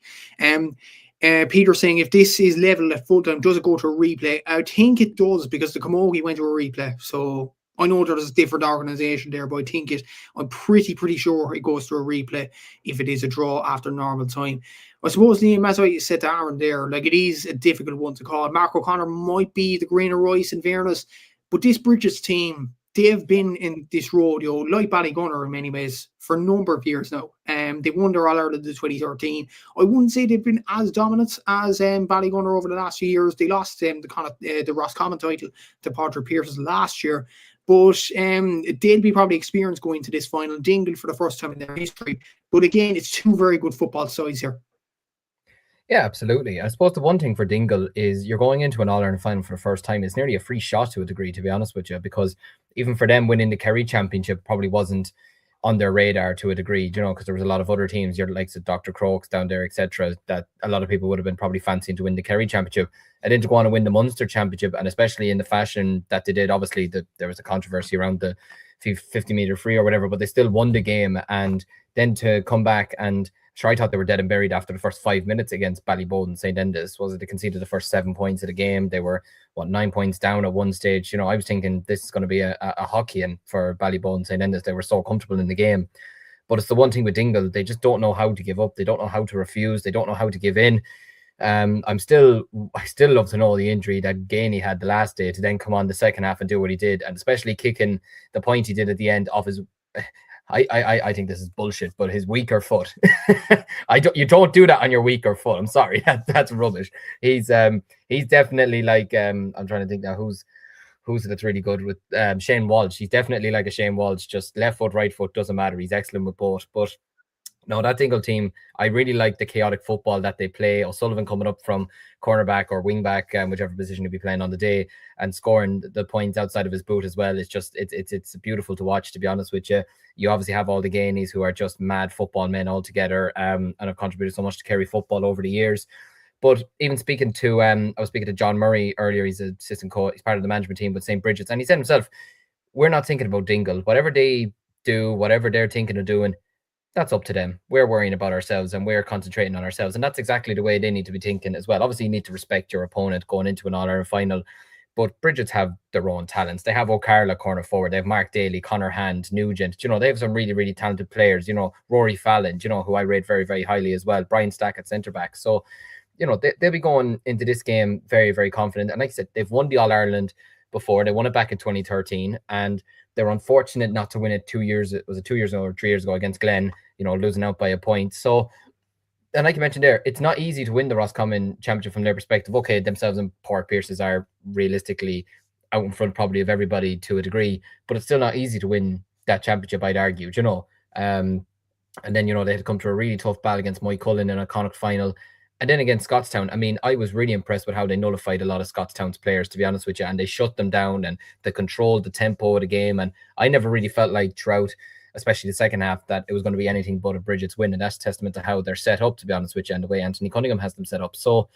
Peter saying, if this is level at full time, does it go to a replay? I think it does, because the Camogie went to a replay. So I know there's a different organisation there, but I think I'm pretty sure it goes to a replay if it is a draw after normal time. I suppose, Liam, as I said to Aaron there, like, it is a difficult one to call. Mark O'Connor might be the grain of rice in fairness, but this Brigids team, they've been in this rodeo, like Ballygunner in many ways, for a number of years now. They won their All-Ireland in 2013. I wouldn't say they've been as dominant as Ballygunner over the last few years. They lost the Roscommon title to Patrick Pearson last year. But they'll be probably experienced going to this final. Dingle for the first time in their history. But again, it's two very good football sides here. Yeah, absolutely. I suppose the one thing for Dingle is you're going into an All-Ireland final for the first time. It's nearly a free shot to a degree, to be honest with you, because even for them, winning the Kerry Championship probably wasn't on their radar to a degree, because there was a lot of other teams, your likes of Dr. Crokes down there, etc., that a lot of people would have been probably fancying to win the Kerry Championship, and then to go on and win the Munster Championship, and especially in the fashion that they did. Obviously, there was a controversy around the 50-meter free or whatever, but they still won the game, and then to come back and I thought they were dead and buried after the first 5 minutes against Ballygunner St. They conceded the first 7 points of the game. They were 9 points down at one stage. I was thinking this is going to be a hockey in for Ballygunner St. They were so comfortable in the game. But it's the one thing with Dingle, they just don't know how to give up. They don't know how to refuse. They don't know how to give in. I still love to know the injury that Gainey had the last day to then come on the second half and do what he did, and especially kicking the point he did at the end off his. I think this is bullshit, but his weaker foot. You don't do that on your weaker foot. I'm sorry, that's rubbish. He's definitely like I'm trying to think now who's that's really good with Shane Walsh. He's definitely like a Shane Walsh, just left foot, right foot, doesn't matter. He's excellent with both. But no, that Dingle team, I really like the chaotic football that they play. O'Sullivan coming up from cornerback or wingback, whichever position he'll be playing on the day, and scoring the points outside of his boot as well. It's beautiful to watch, to be honest with you. You obviously have all the Gainies who are just mad football men altogether, and have contributed so much to Kerry football over the years. But even speaking to, I was speaking to John Murray earlier. He's an assistant coach. He's part of the management team with St. Brigids, and he said himself, "We're not thinking about Dingle. Whatever they do, whatever they're thinking of doing, that's up to them. We're worrying about ourselves and we're concentrating on ourselves." And that's exactly the way they need to be thinking as well. Obviously, you need to respect your opponent going into an All-Ireland final, but Brigids have their own talents. They have O'Carroll at corner forward. They have Mark Daly, Conor Hand, Nugent. They have some really, really talented players. Rory Fallon, who I rate very, very highly as well. Brian Stack at centre back. So, they'll be going into this game very, very confident. And like I said, they've won the All-Ireland before. They won it back in 2013, and they're unfortunate not to win it 2 years. Was it 2 years ago or 3 years ago against Glen? Losing out by a point. So, and like you mentioned there, it's not easy to win the Roscommon Championship from their perspective. Okay, themselves and Port Pierces are realistically out in front probably of everybody to a degree, but it's still not easy to win that championship, I'd argue, and then, they had to come to a really tough battle against Mike Cullen in a Connacht final. And then against Scottstown, I mean, I was really impressed with how they nullified a lot of Scottstown's players, to be honest with you, and they shut them down and they controlled the tempo of the game. And I never really felt like throughout, especially the second half, that it was going to be anything but a Brigids win. And that's testament to how they're set up, to be honest with you, and the way Anthony Cunningham has them set up. So,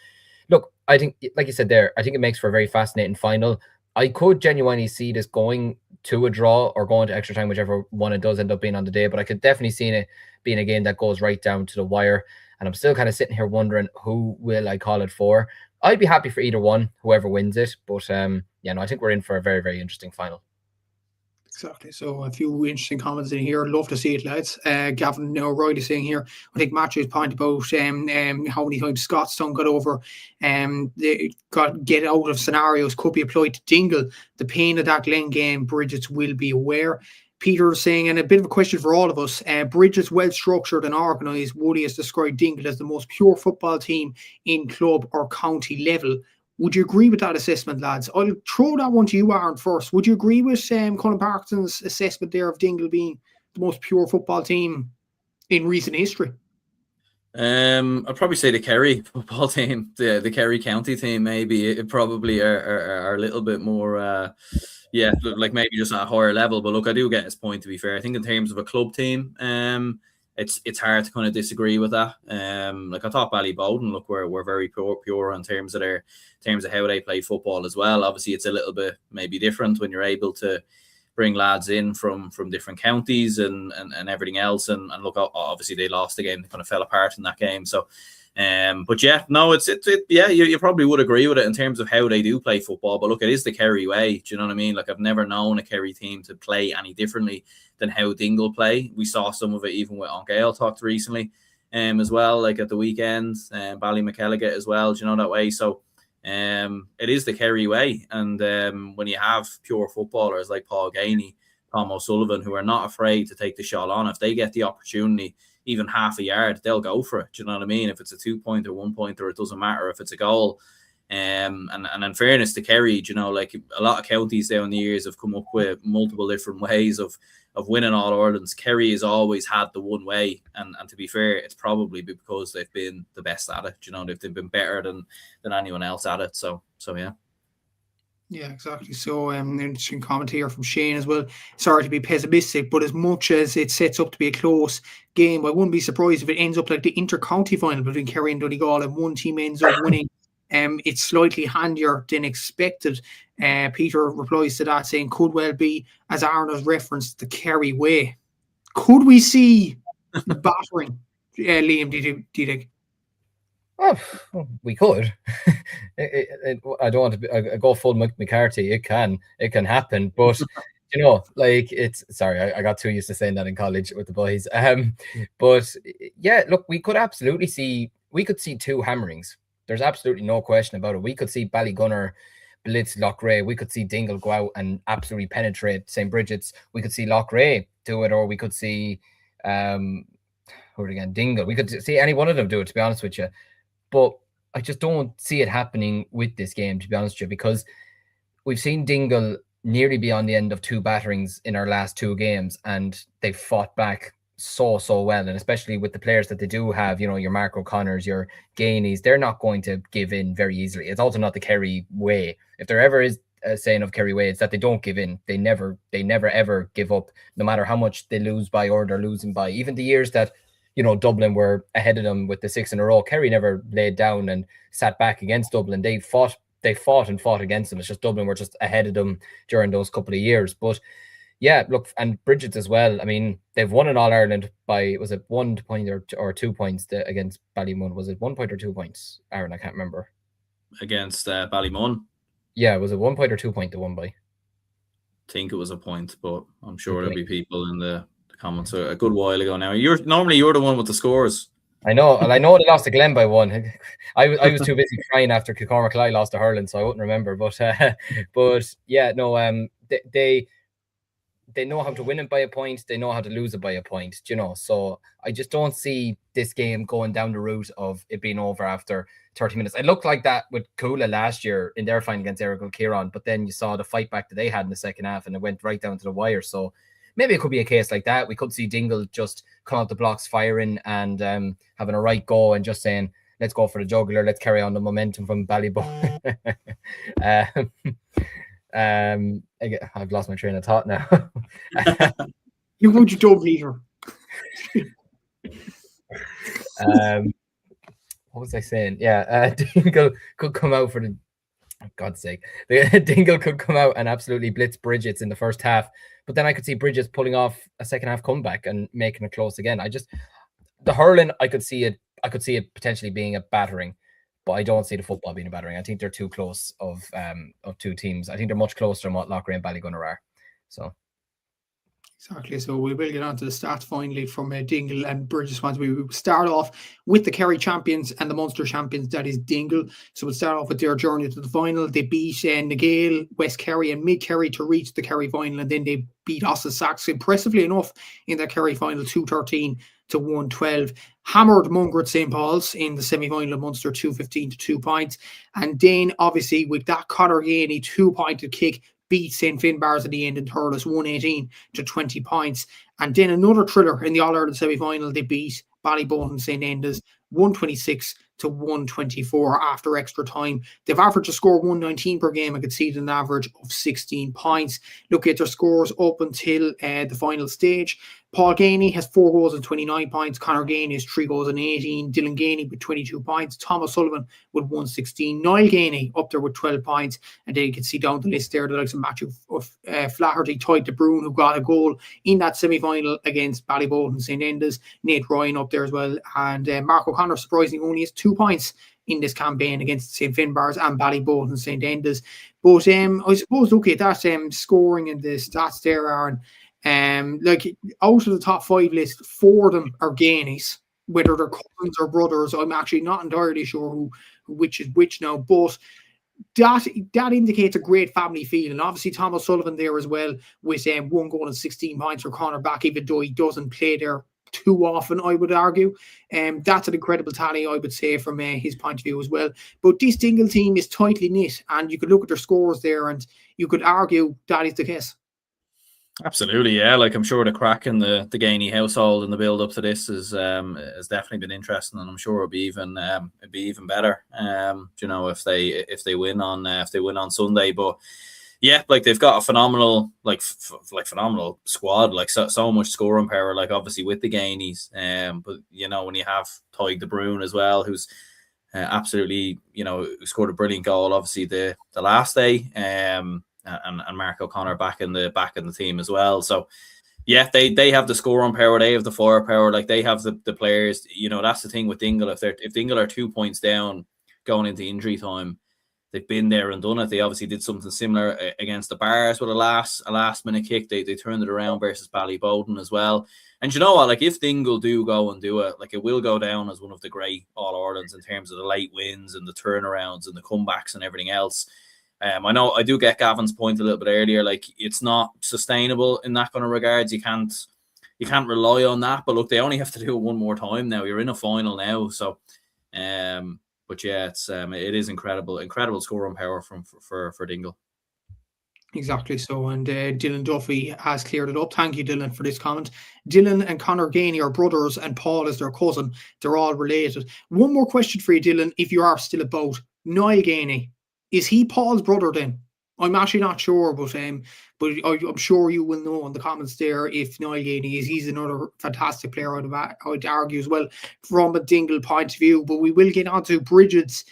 look, I think, like you said there, I think it makes for a very fascinating final. I could genuinely see this going to a draw or going to extra time, whichever one it does end up being on the day. But I could definitely see it being a game that goes right down to the wire. And I'm still kind of sitting here wondering who will I call it for. I'd be happy for either one, whoever wins it. But I think we're in for a very, very interesting final. Exactly. So a few interesting comments in here. I'd love to see it, lads. Gavin O'Reilly saying here, I think Matthew's point about how many times Scottstown got over they got get out of scenarios could be applied to Dingle. The pain of that Glen game, Brigids will be aware. Peter saying, and a bit of a question for all of us, Brigids well structured and organised. Woody has described Dingle as the most pure football team in club or county level. Would you agree with that assessment, lads? I'll throw that one to you, Aaron, first. Would you agree with Colin Parkinson's assessment there of Dingle being the most pure football team in recent history? I'd probably say the Kerry football team, the Kerry County team, maybe it probably are a little bit more, like maybe just at a higher level. But look, I do get his point. To be fair, I think in terms of a club team, it's hard to kind of disagree with that. Like I thought Ballybowden, look, we're very pure in terms of how they play football as well. Obviously, it's a little bit maybe different when you're able to bring lads in from different counties and everything else. And look, obviously they lost the game. They kind of fell apart in that game. So, but yeah, no, you probably would agree with it in terms of how they do play football. But look, it is the Kerry way. Do you know what I mean? Like I've never known a Kerry team to play any differently than how Dingle play. We saw some of it even with Gale talked recently, as well, like at the weekend, Ballymackelligate as well. Do you know that way? So, it is the Kerry way, and when you have pure footballers like Paul Gainey, Tom O'Sullivan, who are not afraid to take the shot on, if they get the opportunity, even half a yard, they'll go for it. Do you know what I mean? If it's a 2-point or 1-pointer, it doesn't matter if it's a goal. And in fairness to Kerry, you know, like a lot of counties down the years have come up with multiple different ways of winning All Irelands. Kerry has always had the one way, and to be fair, it's probably because they've been the best at it. You know, they've been better than anyone else at it. So yeah. Yeah, exactly. So, an interesting comment here from Shane as well. Sorry to be pessimistic, but as much as it sets up to be a close game, I wouldn't be surprised if it ends up like the inter-county final between Kerry and Donegal, and one team ends up winning. It's slightly handier than expected. Peter replies to that saying, could well be, as Aaron has referenced, the Kerry way. Could we see battering, Liam, do you think? Oh, we could. I don't want to go full McCarthy. It can happen, but you know, like it's. Sorry, I got too used to saying that in college with the boys. But yeah, look, we could absolutely see. We could see two hammerings. There's absolutely no question about it. We could see Ballygunner blitz Loughrea. We could see Dingle go out and absolutely penetrate St. Brigid's. We could see Loughrea do it, or we could see Dingle. We could see any one of them do it, to be honest with you. But I just don't see it happening with this game, to be honest with you, because we've seen Dingle nearly be on the end of two batterings in our last two games, and they've fought back so well, and especially with the players that they do have, you know, your Mark O'Connors, your Gainies, they're not going to give in very easily. It's also not the Kerry way. If there ever is a saying of Kerry way, it's that they don't give in. They never ever give up, no matter how much they lose by or they're losing by. Even the years that, you know, Dublin were ahead of them with the 6 in a row, Kerry never laid down and sat back against Dublin. They fought against them. It's just Dublin were just ahead of them during those couple of years. But yeah, look, and Brigids as well. I mean, they've won in All Ireland by, was it 1 point or 2 points against Ballymun? Was it 1 point or 2 points? Aaron, I can't remember. Against Ballymun? Yeah, was it 1 point or 2 point they won by? I think it was a point, but I'm sure there'll be people in the comments a good while ago now. You're the one with the scores. I know they lost to Glen by 1. I was too busy crying after Kilcormac lost to Hurling, so I wouldn't remember. But yeah, no, they know how to win it by a point. They know how to lose it by a point, you know. So I just don't see this game going down the route of it being over after 30 minutes. It looked like that with Cúilín last year in their final against Errigal Kieran, but then you saw the fight back that they had in the second half, and it went right down to the wire. So maybe it could be a case like that. We could see Dingle just come out the blocks firing and having a right go and just saying, let's go for the jugular. Let's carry on the momentum from Ballyboy. I've lost my train of thought now. You would you don't leader. What was I saying? Yeah, Dingle could come out for the, for God's sake, Dingle could come out and absolutely blitz Brigids in the first half, but then I could see Brigids pulling off a second half comeback and making it close again. The hurling, I could see it potentially being a battering, but I don't see the football being a battering. I think they're too close of two teams. I think they're much closer than what Loughrea and Ballygunner are. So exactly. So we will get on to the stats finally from Dingle and Brigids ones. We will start off with the Kerry champions and the Munster champions, that is Dingle. So we'll start off with their journey to the final. They beat Nagale, West Kerry and Mid Kerry to reach the Kerry final, and then they beat Ossa Sachs impressively enough in that Kerry final 2-13 to 1-12. Hammered Mungret St. Paul's in the semi-final of Munster 2-15 to 2 points. And then obviously with that Conor Gainey 2-pointed kick, beat St. Finbarrs at the end and Thurles 118 to 20 points. And then another thriller in the All-Ireland semi-final. They beat Ballygunner St. 126 to 124 after extra time. They've averaged a score of 119 per game and conceded an average of 16 points. Look at their scores up until the final stage. Paul Gainey has 4 goals and 29 points. Conor Gainey has 3 goals and 18. Dylan Gainey with 22 points. Thomas Sullivan with 116. Niall Gainey up there with 12 points. And then you can see down the list there the likes of Matthew Flaherty, Toyd De Bruyne, who got a goal in that semi-final against Ballygunner St. Enda's. Nate Ryan up there as well. And Mark O'Connor, surprisingly, only has 2 points in this campaign against St. Finbarrs and Ballygunner St. Enda's. But I suppose, look at that scoring and the stats there, Aaron. Like out of the top 5 list, 4 of them are Gainies, whether they're cousins or brothers. I'm actually not entirely sure which is which now, but that indicates a great family feel. And obviously Thomas Sullivan there as well with 1 goal and 16 points for Conor back, even though he doesn't play there too often, I would argue. That's an incredible tally, I would say, from his point of view as well. But this Dingle team is tightly knit, and you could look at their scores there and you could argue that is the case. Absolutely, yeah. Like, I'm sure the crack in the Gainey household and the build up to this has definitely been interesting, and I'm sure it'll be even better. You know, if they win on Sunday. But yeah, like they've got a phenomenal phenomenal squad, like so much scoring power. Like obviously with the Gainies, but you know when you have Toyd De Bruyne as well, who's absolutely who scored a brilliant goal. Obviously the last day. And Mark O'Connor back in the team as well. So yeah, they have the scoring power, they have the firepower, like they have the players. You know, that's the thing with Dingle. If Dingle are 2 points down going into injury time, they've been there and done it. They obviously did something similar against the Bars with a last minute kick. They turned it around versus Ballyboden as well. And you know what? Like if Dingle do go and do it, like it will go down as one of the great All-Irelands in terms of the late wins and the turnarounds and the comebacks and everything else. I know I do get Gavin's point a little bit earlier. Like it's not sustainable in that kind of regards. You can't rely on that. But look, they only have to do it one more time now. You're in a final now, so. But yeah, it is incredible scoring power for Dingle. Exactly so, and Dylan Duffy has cleared it up. Thank you, Dylan, for this comment. Dylan and Conor Gainey are brothers, and Paul is their cousin. They're all related. One more question for you, Dylan, if you are still about Niall Gainey. Is he Paul's brother then? I'm actually not sure, but I'm sure you will know in the comments there if Niall Gainey is. He's another fantastic player, I would argue as well from a Dingle point of view. But we will get on to Brigids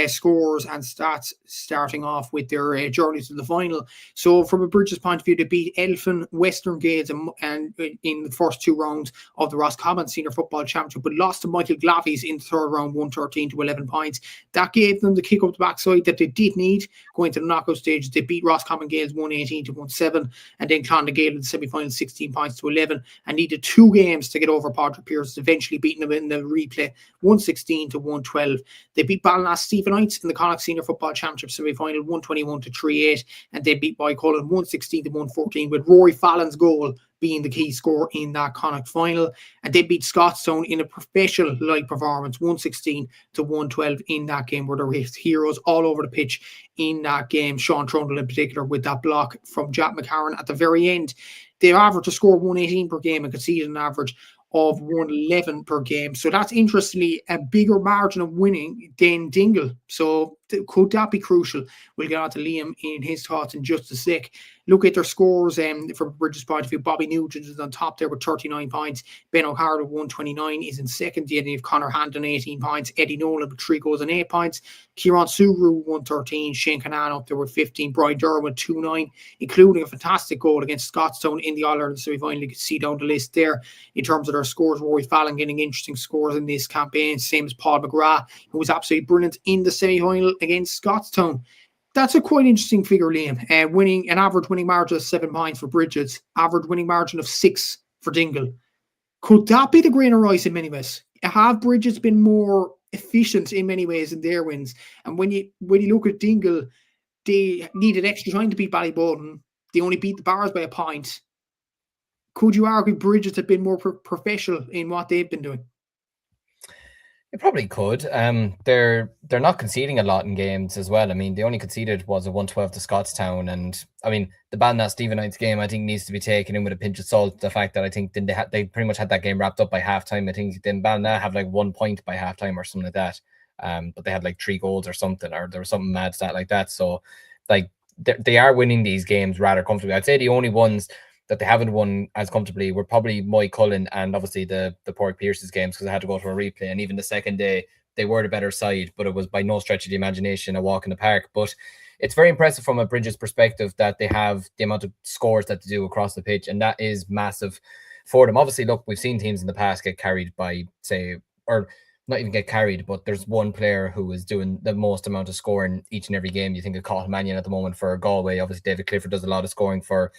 scores and stats starting off with their journey to the final. So from a Brigids point of view, they beat Elphin, Western Gales and in the first 2 rounds of the Roscommon Senior Football Championship, but lost to Michael Glavies in the 3rd round, 113 to 11 points. That gave them the kick up the backside that they did need going to the knockout stage. They beat Roscommon Gales 118 to 17, and then Clondegale in the semi-final 16 points to 11, and needed 2 games to get over Patrick Pearse, eventually beating them in the replay 116 to 112. They beat Ballinasloe Stephenites in the Connacht Senior Football Championship semi-final 121 to 38, and they beat Ballycullen 116 to 114, with Rory Fallon's goal being the key score in that Connacht final. And they beat Scottstown in a professional-like performance 116 to 112 in that game, where there were heroes all over the pitch in that game. Sean Trundle in particular with that block from Jack McCarron at the very end. They averaged a score of 118 per game and conceded an average of 111 per game. So that's interestingly a bigger margin of winning than Dingle. So could that be crucial? We'll get on to Liam in his thoughts in just a sec. Look at their scores from Brigid's point of view. Bobby Nugent is on top there with 39 points. Ben O'Hara with 129 is in second. Then you have Conor Handon 18 points. Eddie Nolan with 3 goals and 8 points. Kieran Suru 113. Shane Canan up there with 15. Brian Durham with 2-9, including a fantastic goal against Scottstown in the All-Ireland semi-final. You can see down the list there in terms of their scores. Rory Fallon getting interesting scores in this campaign, same as Paul McGrath, who was absolutely brilliant in the semi-final against Scottstown. That's a quite interesting figure, Liam. Winning an average winning margin of 7 points for Brigids, average winning margin of 6 for Dingle. Could that be the grain of rice in many ways? Have Brigids been more efficient in many ways in their wins? And when you look at Dingle, they needed extra time to beat Ballyboden. They only beat the Bars by a point. Could you argue Brigids have been more professional in what they've been doing? It probably could. They're not conceding a lot in games as well. I mean, they only conceded was a 1-12 to Scottstown, and I mean the Ballinasstevenites game I think needs to be taken in with a pinch of salt. The fact that I think then they pretty much had that game wrapped up by halftime. I think then Ballina have like 1 point by halftime or something like that. But they had like 3 goals or something, or there was something mad stat like that. So like they are winning these games rather comfortably. I'd say the only ones that they haven't won as comfortably were probably Moy Cullen and obviously the Pork Pierce's games, because I had to go to a replay. And even the second day, they were the better side, but it was by no stretch of the imagination a walk in the park. But it's very impressive from a Brigid's perspective that they have the amount of scores that they do across the pitch, and that is massive for them. Obviously, look, we've seen teams in the past get carried by, say, or not even get carried, but there's one player who is doing the most amount of scoring each and every game. You think of Cathal Mannion at the moment for Galway. Obviously, David Clifford does a lot of scoring for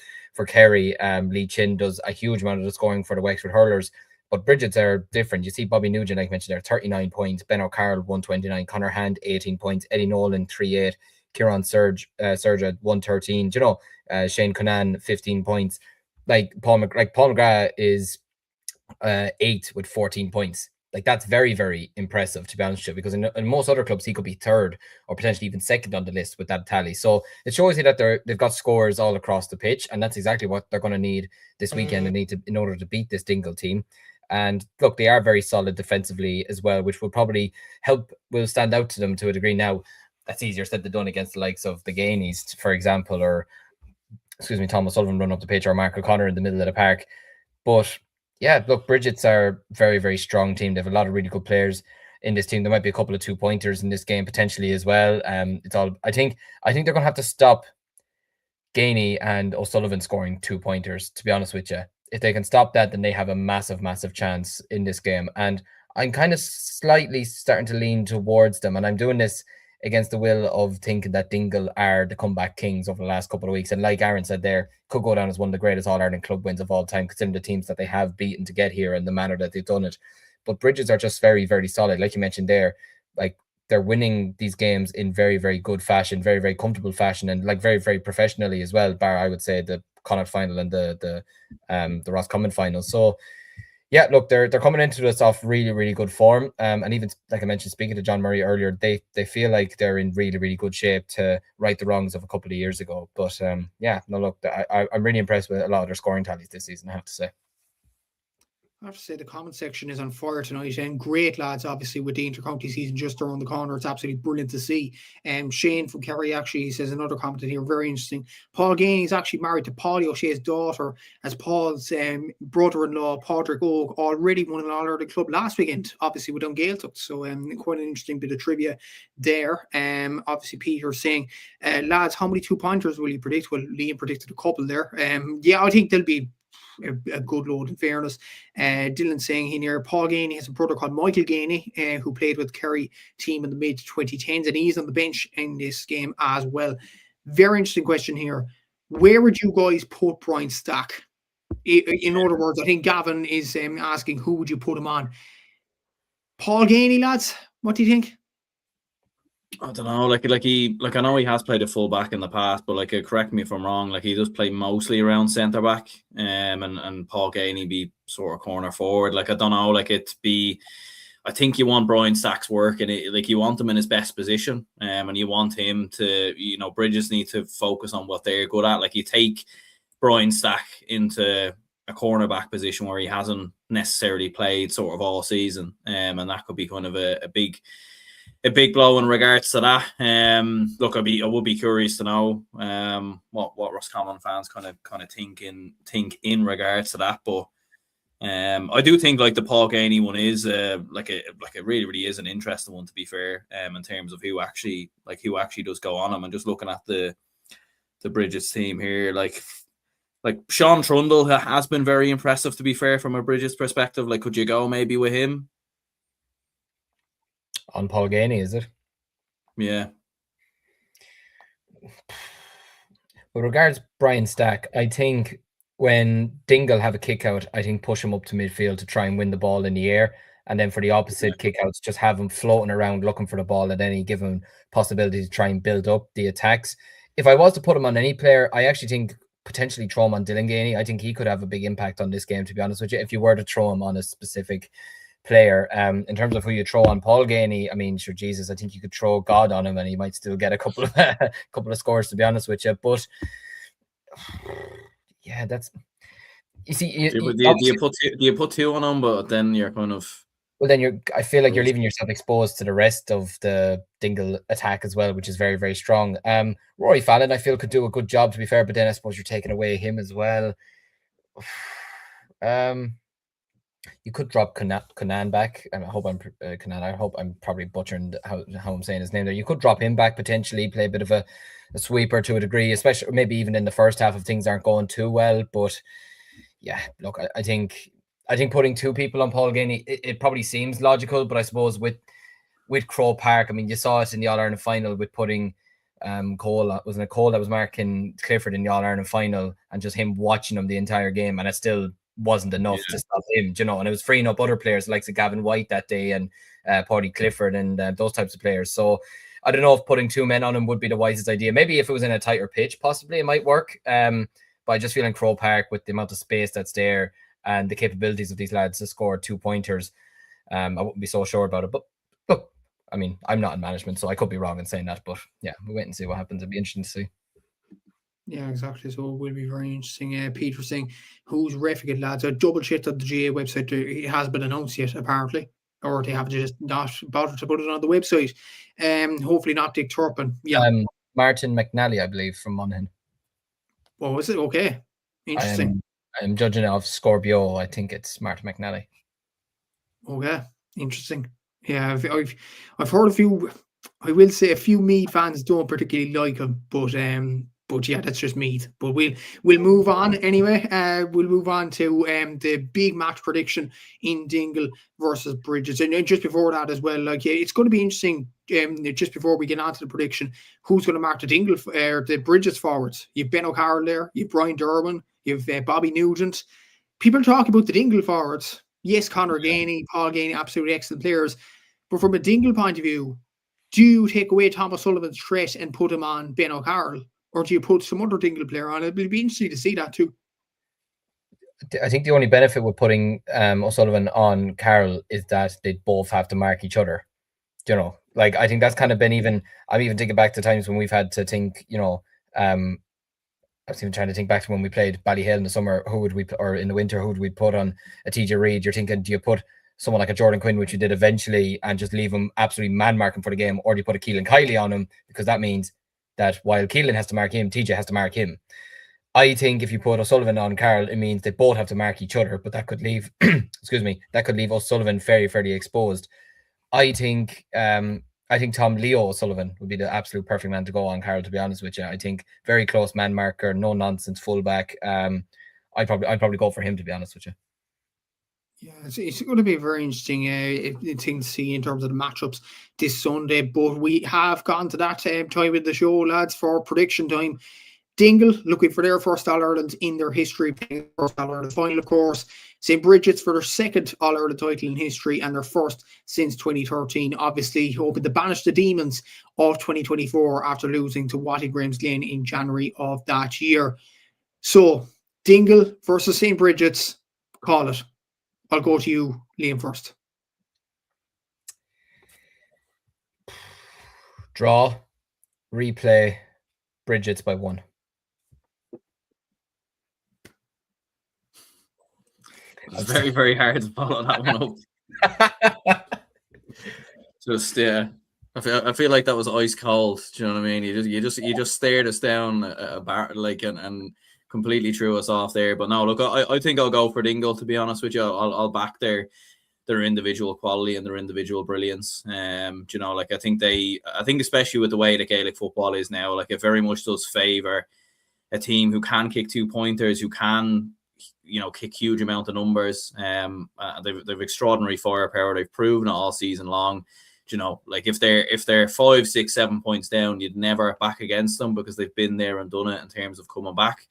Kerry. Lee Chin does a huge amount of the scoring for the Wexford Hurlers. But Brigids are different. You see Bobby Nugent, like I mentioned there, 39 points. Ben O'Carroll, 129. Connor Hand, 18 points. Eddie Nolan, 38. Kieran Surge at 113. You know, Shane Conan, 15 points. Paul McGrath is 8 with 14 points. Like, that's very, very impressive, to be honest with you, because in most other clubs, he could be third or potentially even second on the list with that tally. So it shows you that they've got scores all across the pitch, and that's exactly what they're going to need this weekend in order to beat this Dingle team. And look, they are very solid defensively as well, which will probably will stand out to them to a degree. Now, that's easier said than done against the likes of the Gainies, for example, or, Thomas Sullivan run up the pitch, or Mark O'Connor in the middle of the park. But yeah, look, Brigids are a very, very strong team. They have a lot of really good players in this team. There might be a couple of 2-pointers in this game potentially as well. I think they're going to have to stop Gainey and O'Sullivan scoring 2-pointers, to be honest with you. If they can stop that, then they have a massive, massive chance in this game. And I'm kind of slightly starting to lean towards them. And I'm doing this against the will of thinking that Dingle are the comeback kings over the last couple of weeks. And like Aaron said there, could go down as one of the greatest All-Ireland club wins of all time, considering the teams that they have beaten to get here and the manner that they've done it. But Brigids are just very, very solid. Like you mentioned there, like, they're winning these games in very, very good fashion, very, very comfortable fashion, and like very, very professionally as well, bar, I would say, the Connacht final and the Roscommon final. So yeah, look, they're coming into this off really, really good form. And even like I mentioned, speaking to John Murray earlier, they feel like they're in really, really good shape to right the wrongs of a couple of years ago. But yeah, no, look, I'm really impressed with a lot of their scoring tallies this season, I have to say. I have to say the comment section is on fire tonight, and great lads, obviously, with the inter-county season just around the corner. It's absolutely brilliant to see. Shane from Kerry actually says another comment in here, very interesting. Paul Gainey is actually married to Paulie O'Shea's daughter, as Paul's brother-in-law, Padraig Oak, already won an All-Ireland club last weekend, obviously with Gaeltacht. So quite an interesting bit of trivia there. Obviously, Peter saying, lads, how many 2-pointers will you predict? Well, Liam predicted a couple there. Yeah, I think there'll be a good load, in fairness. Dylan saying here, Paul Gainey has a brother called Michael Gainey, who played with Kerry team in the mid-2010s, and he's on the bench in this game as well. Very interesting question here. Where would you guys put Brian Stack? In other words, I think Gavin is asking, who would you put him on? Paul Gainey, lads, what do you think? I don't know, I know he has played a full back in the past, but correct me if I'm wrong, he does play mostly around centre back, and Paul Gainey be sort of corner forward. I don't know, I think you want Brian Stack's work, and you want him in his best position, and you want him to, Bridges need to focus on what they're good at. You take Brian Stack into a cornerback position where he hasn't necessarily played sort of all season, and that could be kind of a big blow in regards to that. Look, I would be curious to know what Roscommon fans kind of think in regards to that. But I do think the Paul Gainey one is it really, really is an interesting one, to be fair. In terms of who actually does go on him, and just looking at the Brigids team here, Sean Trundle has been very impressive, to be fair, from a Brigids perspective. Could you go maybe with him? On Paul Gainey, is it? Yeah. With regards Brian Stack, I think when Dingle have a kick out, I think push him up to midfield to try and win the ball in the air. And then for the opposite kick outs, just have him floating around looking for the ball at any given possibility to try and build up the attacks. If I was to put him on any player, I actually think potentially throw him on Dylan Gainey. I think he could have a big impact on this game, to be honest with you, if you were to throw him on a specific player. In terms of who you throw on Paul Ganey, I mean, sure, Jesus, I think you could throw God on him and he might still get a couple of scores, to be honest with you. But yeah, that's, you see, do you put two on him, but then you're kind of, well, then I feel like you're leaving yourself exposed to the rest of the Dingle attack as well, which is very, very strong. Rory Fallon, I feel, could do a good job, to be fair, but then I suppose you're taking away him as well. You could drop Conan back. I hope I'm probably butchering how I'm saying his name there. You could drop him back, potentially play a bit of a sweeper to a degree, especially maybe even in the first half if things aren't going too well. But yeah, look, I think putting two people on Paul Ganey, it probably seems logical, but I suppose with Croke Park, I mean, you saw it in the All-Ireland final with putting Cole, wasn't it Cole that was marking Clifford in the All-Ireland final, and just him watching him the entire game, and it still wasn't enough to stop him, you know, and it was freeing up other players like Gavin White that day and Paddy Clifford and those types of players. So I don't know if putting two men on him would be the wisest idea. Maybe if it was in a tighter pitch, possibly it might work. But I just feel in Croke Park, with the amount of space that's there and the capabilities of these lads to score 2 pointers, I wouldn't be so sure about it. But look, I mean, I'm not in management, so I could be wrong in saying that. But yeah, we'll wait and see what happens. It'll be interesting to see. Yeah, exactly. So it will be very interesting. Peter saying, who's refereeing, lads? I double checked on the GA website. It has been announced yet, apparently. Or they have just not bothered to put it on the website. Hopefully not Dick Turpin. Yeah. Martin McNally, I believe, from Monaghan. Oh, is it? Okay. Interesting. I'm judging it off Scorpio. I think it's Martin McNally. Okay. Interesting. Yeah, I've heard a few. I will say a few Meath fans don't particularly like him, but yeah, that's just Meath. But we'll move on anyway. We'll move on to the big match prediction in Dingle versus Brigids. And just before that as well, like, yeah, it's going to be interesting. Just before we get on to the prediction, who's going to mark the Dingle the Brigids forwards? You've Ben O'Carroll there. You've Brian Derwin. You've Bobby Nugent. People talk about the Dingle forwards. Yes, Conor Ganey, Paul Ganey, absolutely excellent players. But from a Dingle point of view, do you take away Thomas Sullivan's threat and put him on Ben O'Carroll? Or do you put some other Dingle player on? It'll be interesting to see that too. I think the only benefit with putting O'Sullivan on Carroll is that they both have to mark each other. You know, like, I think that's kind of been I'm even thinking back to times when we've had to think, you know, I was even trying to think back to when we played Ballyhale in the summer, or in the winter, who would we put on a TJ Reid? You're thinking, do you put someone like a Jordan Quinn, which you did eventually, and just leave him absolutely man-marking for the game, or do you put a Keelan Kiley on him? Because that means that while Keelan has to mark him, TJ has to mark him. I think if you put O'Sullivan on Carroll, it means they both have to mark each other, but that could leave, that could leave O'Sullivan very, very exposed. I think Tom Leo O'Sullivan would be the absolute perfect man to go on Carroll, to be honest with you. I think very close man marker, no nonsense fullback. I'd probably go for him, to be honest with you. Yeah, it's going to be a very interesting thing to see in terms of the matchups this Sunday. But we have gone to that time of the show, lads, for prediction time. Dingle looking for their first All-Ireland in their history, playing first All-Ireland final, of course. St. Brigid's for their second All-Ireland title in history and their first since 2013. Obviously, hoping to banish the demons of 2024 after losing to Waterford in January of that year. So, Dingle versus St. Brigid's, call it. I'll go to you, Liam, first. Draw, replay, Brigids by 1. It's very, very hard to follow that one up. Just I feel like that was ice cold. Do you know what I mean? You just stared us down a bar, like, and completely threw us off there. But no, look, I think I'll go for Dingle, to be honest with you. I'll back their individual quality and their individual brilliance. You know, like, I think especially with the way that Gaelic football is now, like, it very much does favour a team who can kick 2-pointers, who can, you know, kick huge amount of numbers. They've extraordinary firepower. They've proven it all season long. You know, like, if they're 5, 6, 7 points down, you'd never back against them, because they've been there and done it in terms of coming back.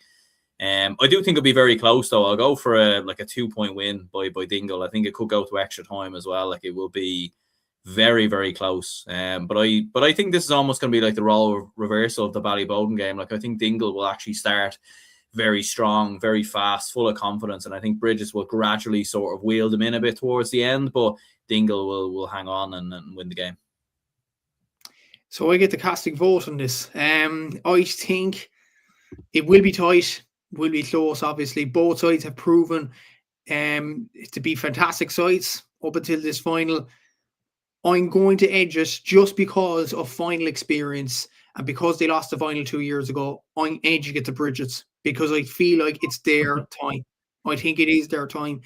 I do think it'll be very close, though. I'll go for a 2-point win by Dingle. I think it could go to extra time as well. Like, it will be very, very close. But I think this is almost going to be like the role reversal of the Ballyboden game. Like, I think Dingle will actually start very strong, very fast, full of confidence. And I think Brigids will gradually sort of wheel them in a bit towards the end, but Dingle will hang on and win the game. So I get the casting vote on this. I think it will be tight, will be close, obviously. Both sides have proven to be fantastic sides up until this final. I'm going to edge it just because of final experience and because they lost the final 2 years ago. I'm edging it to Brigids because I feel like it's their time. I think it is their time.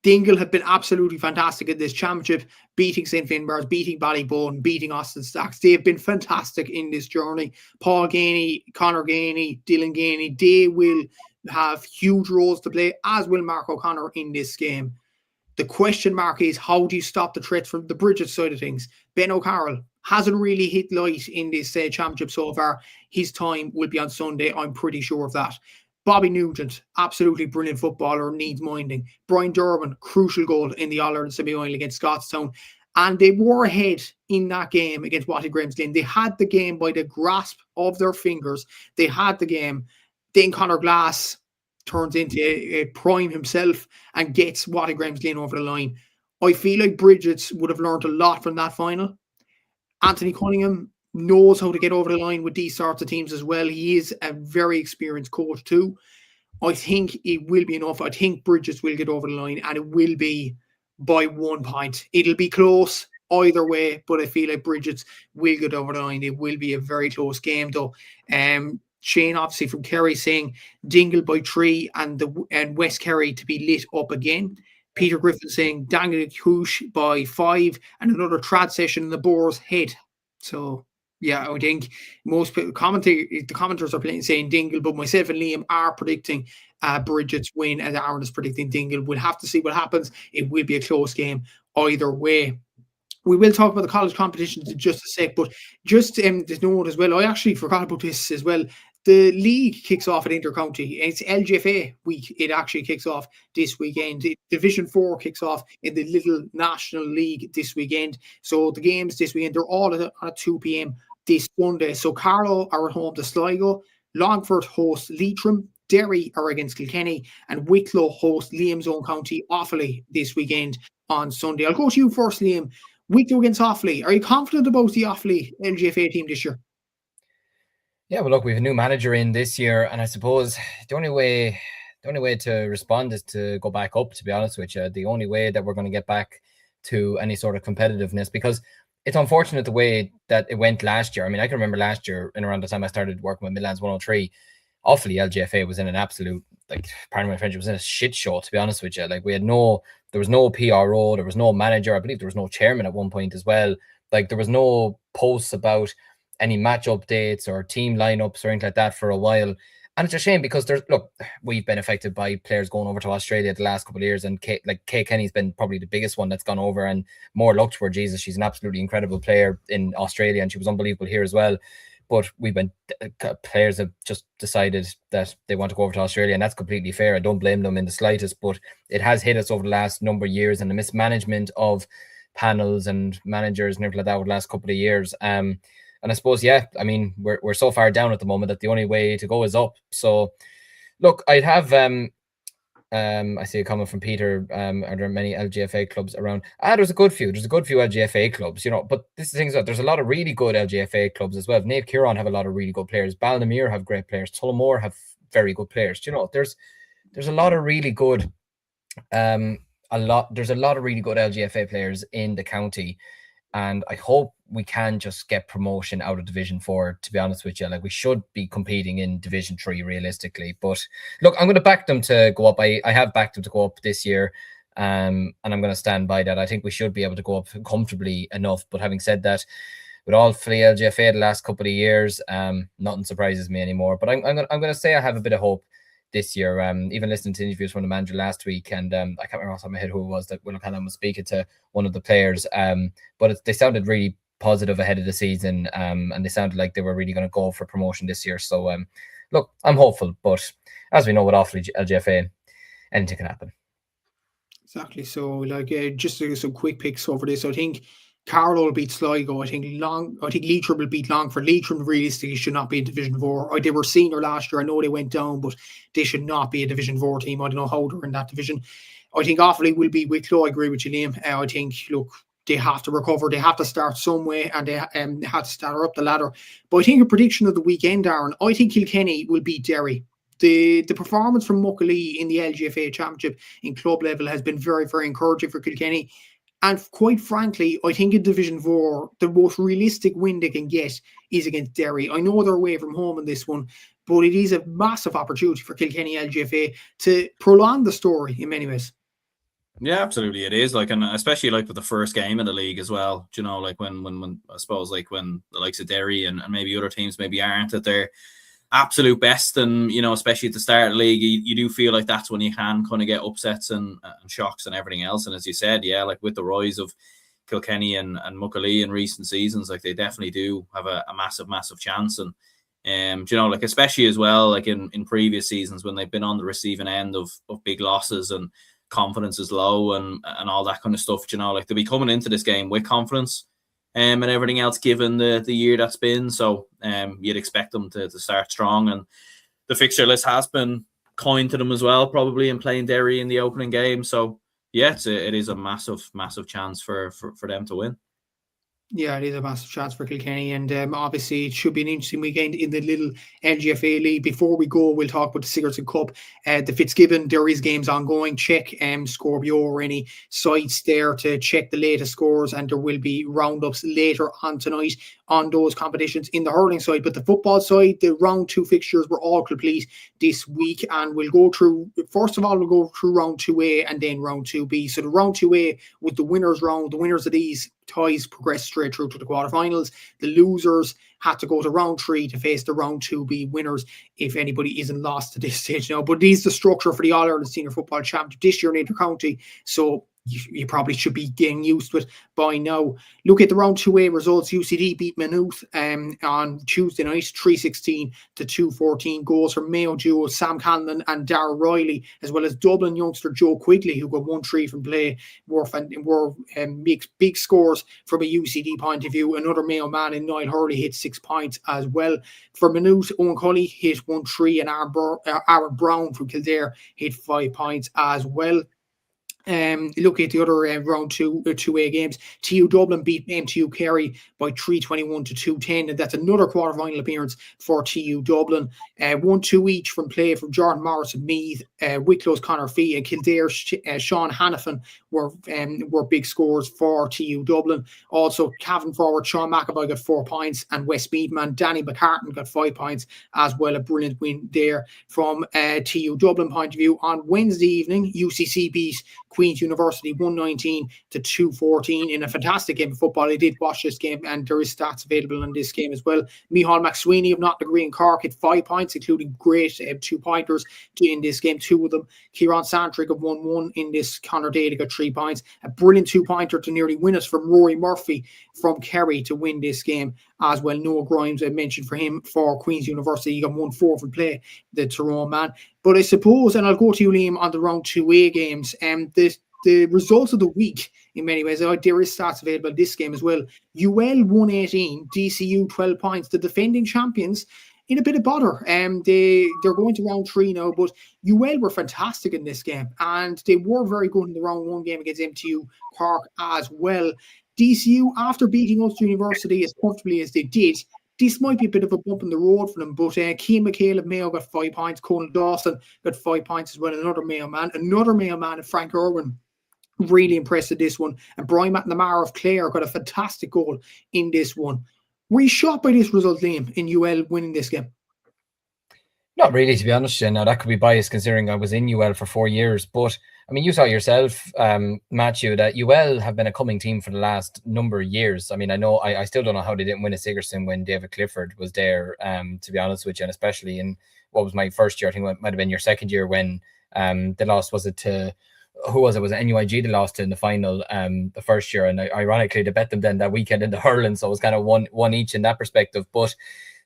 Dingle have been absolutely fantastic in this championship, beating St. Finbarrs, beating Ballygunner, beating Austin Stacks. They have been fantastic in this journey. Paul Gainey, Conor Gainey, Dylan Gainey, they will have huge roles to play, as will Mark O'Connor in this game. The question mark is, how do you stop the threat from the Brigid side of things? Ben O'Carroll hasn't really hit light in this championship so far. His time will be on Sunday. I'm pretty sure of that. Bobby Nugent, absolutely brilliant footballer, needs minding. Brian Durbin, crucial goal in the All-Ireland semi-final against Scottstown. And they were ahead in that game against Waterford. They had the game by the grasp of their fingers. They had the game. Then Conor Glass turns into a prime himself and gets Waterford over the line. I feel like Brigids would have learned a lot from that final. Anthony Cunningham knows how to get over the line with these sorts of teams as well. He is a very experienced coach too. I think it will be enough. I think Brigids will get over the line and it will be by 1 point. It'll be close either way, but I feel like Brigids will get over the line. It will be a very close game though. Shane, obviously from Kerry, saying Dingle by 3 and West Kerry to be lit up again. Peter Griffin saying Dingle Loughrea by 5 and another trad session in the Boar's Head. So yeah, I think most the commenters are saying Dingle, but myself and Liam are predicting Brigids win, and Aaron is predicting Dingle. We'll have to see what happens. It will be a close game either way. We will talk about the college competitions in just a sec, but just there's note as well. I actually forgot about this as well. The league kicks off at Intercounty. It's LGFA week. It actually kicks off this weekend. Division 4 kicks off in the Little National League this weekend. So the games this weekend, they're all at 2 p.m. this Sunday. So Carlow are at home to Sligo. Longford hosts Leitrim. Derry are against Kilkenny. And Wicklow host Liam's own county, Offaly, this weekend on Sunday. I'll go to you first, Liam. Wicklow against Offaly. Are you confident about the Offaly LGFA team this year? Yeah, well, look, we have a new manager in this year, and I suppose the only way to respond is to go back up, to be honest with you. The only way that we're going to get back to any sort of competitiveness, because it's unfortunate the way that it went last year. I mean, I can remember last year, in around the time I started working with Midlands 103, Offaly LGFA was in an absolute, like, pardon my French, it was in a shit show, to be honest with you. Like, there was no PRO, there was no manager, I believe there was no chairman at one point as well. Like, there was no posts about any match updates or team lineups or anything like that for a while. And it's a shame because we've been affected by players going over to Australia the last couple of years, and Kay Kenny's been probably the biggest one that's gone over, and more luck to her. Jesus, she's an absolutely incredible player in Australia, and she was unbelievable here as well. But players have just decided that they want to go over to Australia, and that's completely fair. I don't blame them in the slightest, but it has hit us over the last number of years, and the mismanagement of panels and managers and everything like that over the last couple of years. And I suppose, yeah, I mean, we're so far down at the moment that the only way to go is up. So, look, I'd have, I see a comment from Peter, are there many LGFA clubs around? There's a good few. There's a good few LGFA clubs, but this is the thing, there's a lot of really good LGFA clubs as well. Naomh Ciaran have a lot of really good players. Ballinamere have great players. Tullamore have very good players. There's a lot of really good, there's a lot of really good LGFA players in the county. And I hope we can just get promotion out of Division 4, to be honest with you. Like, we should be competing in Division 3 realistically. But look, I'm going to back them to go up. I have backed them to go up this year. And I'm going to stand by that. I think we should be able to go up comfortably enough. But having said that, with all for the LGFA the last couple of years, nothing surprises me anymore. But I'm going to say I have a bit of hope this year. Even listening to interviews from the manager last week, and I can't remember off the top of my head who it was that Will O'Callaghan was speaking to, one of the players, but they sounded really positive ahead of the season, and they sounded like they were really going to go for promotion this year. So look, I'm hopeful, but as we know with Offaly LGFA, anything can happen. Exactly. So, like, just some quick picks over this. I think Carlow will beat Sligo. I think Leitrim will beat Longford. Leitrim realistically should not be in Division 4. They were senior last year. I know they went down, but they should not be a Division 4 team. I don't know how they're in that division. I think Offaly will be Wicklow. I agree with you, Liam. I think, look, they have to recover. They have to start some way, and they have to start up the ladder. But I think a prediction of the weekend, Darren, I think Kilkenny will beat Derry. The performance from Muckalee in the LGFA Championship in club level has been very, very encouraging for Kilkenny. And quite frankly, I think in Division 4, the most realistic win they can get is against Derry. I know they're away from home in this one, but it is a massive opportunity for Kilkenny LGFA to prolong the story in many ways. Yeah, absolutely, it is. Like, and especially like with the first game in the league as well. Do you know, like when I suppose like when the likes of Derry and maybe other teams maybe aren't at their absolute best, and you know, especially at the start of the league, you do feel like that's when you can kind of get upsets and shocks and everything else. And as you said, yeah, like with the rise of Kilkenny and Muckalee in recent seasons, like they definitely do have a massive chance. And you know, like especially as well, like in previous seasons when they've been on the receiving end of big losses and confidence is low and all that kind of stuff, you know, like they'll be coming into this game with confidence and everything else, given the year that's been. So you'd expect them to start strong, and the fixture list has been kind to them as well, probably, in playing Derry in the opening game. So yeah, it is a massive chance for them to win. Yeah, it is a massive chance for Kilkenny, and obviously it should be an interesting weekend in the little LGFA league. Before we go, we'll talk about the Sigerson Cup. The Fitzgibbon, there is games ongoing. Check Scorpio or any sites there to check the latest scores, and there will be roundups later on tonight on those competitions in the hurling side. But the football side, the round 2 fixtures were all complete this week, and we'll go through, first of all, we'll go through round 2A and then round 2B. So the round 2A with the winners round, the winners of these ties progressed straight through to the quarterfinals. The losers had to go to round 3 to face the round 2B winners, if anybody isn't lost at this stage now. But this is the structure for the All-Ireland Senior Football Championship this year in Inter-County, so you probably should be getting used to it by now. Look at the round 2A results. UCD beat Maynooth on Tuesday night, 3-16 to 2-14. Goals from Mayo duo Sam Canlon and Darragh Riley, as well as Dublin youngster Joe Quigley, who got 1-3 from play, were big scores from a UCD point of view. Another Mayo man in Niall Hurley hit 6 points as well. For Maynooth, Owen Cully hit 1-3, and Aaron Brown from Kildare hit 5 points as well. Look at the other round 2A games. TU Dublin beat MTU Kerry by 321 to 210, and that's another quarter-final appearance for TU Dublin. 1-2 each from play from Jordan Morris of Meath, Wicklow's Conor Fee, and Kildare's Sean Hannafin were big scores for TU Dublin. Also, Cavan forward Sean McAvoy got 4 points, and Westmeath man Danny McCartan got 5 points as well. A brilliant win there from TU Dublin point of view. On Wednesday evening, UCC beat Queen's University 119 to 214 in a fantastic game of football. I did watch this game, and there is stats available in this game as well. Micheál McSweeney of Nottingham Green Cork hit 5 points, including great 2-pointers in this game, 2 of them. Kieran Santrick of 1-1 in this. Conor Daly got 3 points. A brilliant 2-pointer to nearly win us from Rory Murphy from Kerry to win this game as well. Noah Grimes, I mentioned for him for Queen's University. He got 1-4 from play, the Tyrone man. But I suppose, and I'll go to you, Liam, on the round 2A games, the results of the week, in many ways, there is stats available in this game as well. UL 118, DCU 12 points. The defending champions in a bit of bother. They're going to round 3 now, but UL were fantastic in this game, and they were very good in the round 1 game against MTU Cork as well. DCU, after beating Ulster University as comfortably as they did, this might be a bit of a bump in the road for them, but Cian McHale of Mayo got 5 points. Conan Dawson got 5 points as well. Another Mayo man, Frank Irwin, really impressed with this one. And Brian McNamara of Clare got a fantastic goal in this one. Were you shocked by this result, Liam, in UL winning this game? Not really, to be honest. Now, that could be biased considering I was in UL for 4 years. But, I mean, you saw yourself, Matthew, that UL have been a coming team for the last number of years. I mean, I still don't know how they didn't win a Sigerson when David Clifford was there, to be honest with you. And especially in what was my first year, I think it might have been your second year when they lost, was it to... Who was it? Was it NUIG they lost to in the final the first year? And ironically, they bet them then that weekend in the hurling, so it was kind of one each in that perspective. But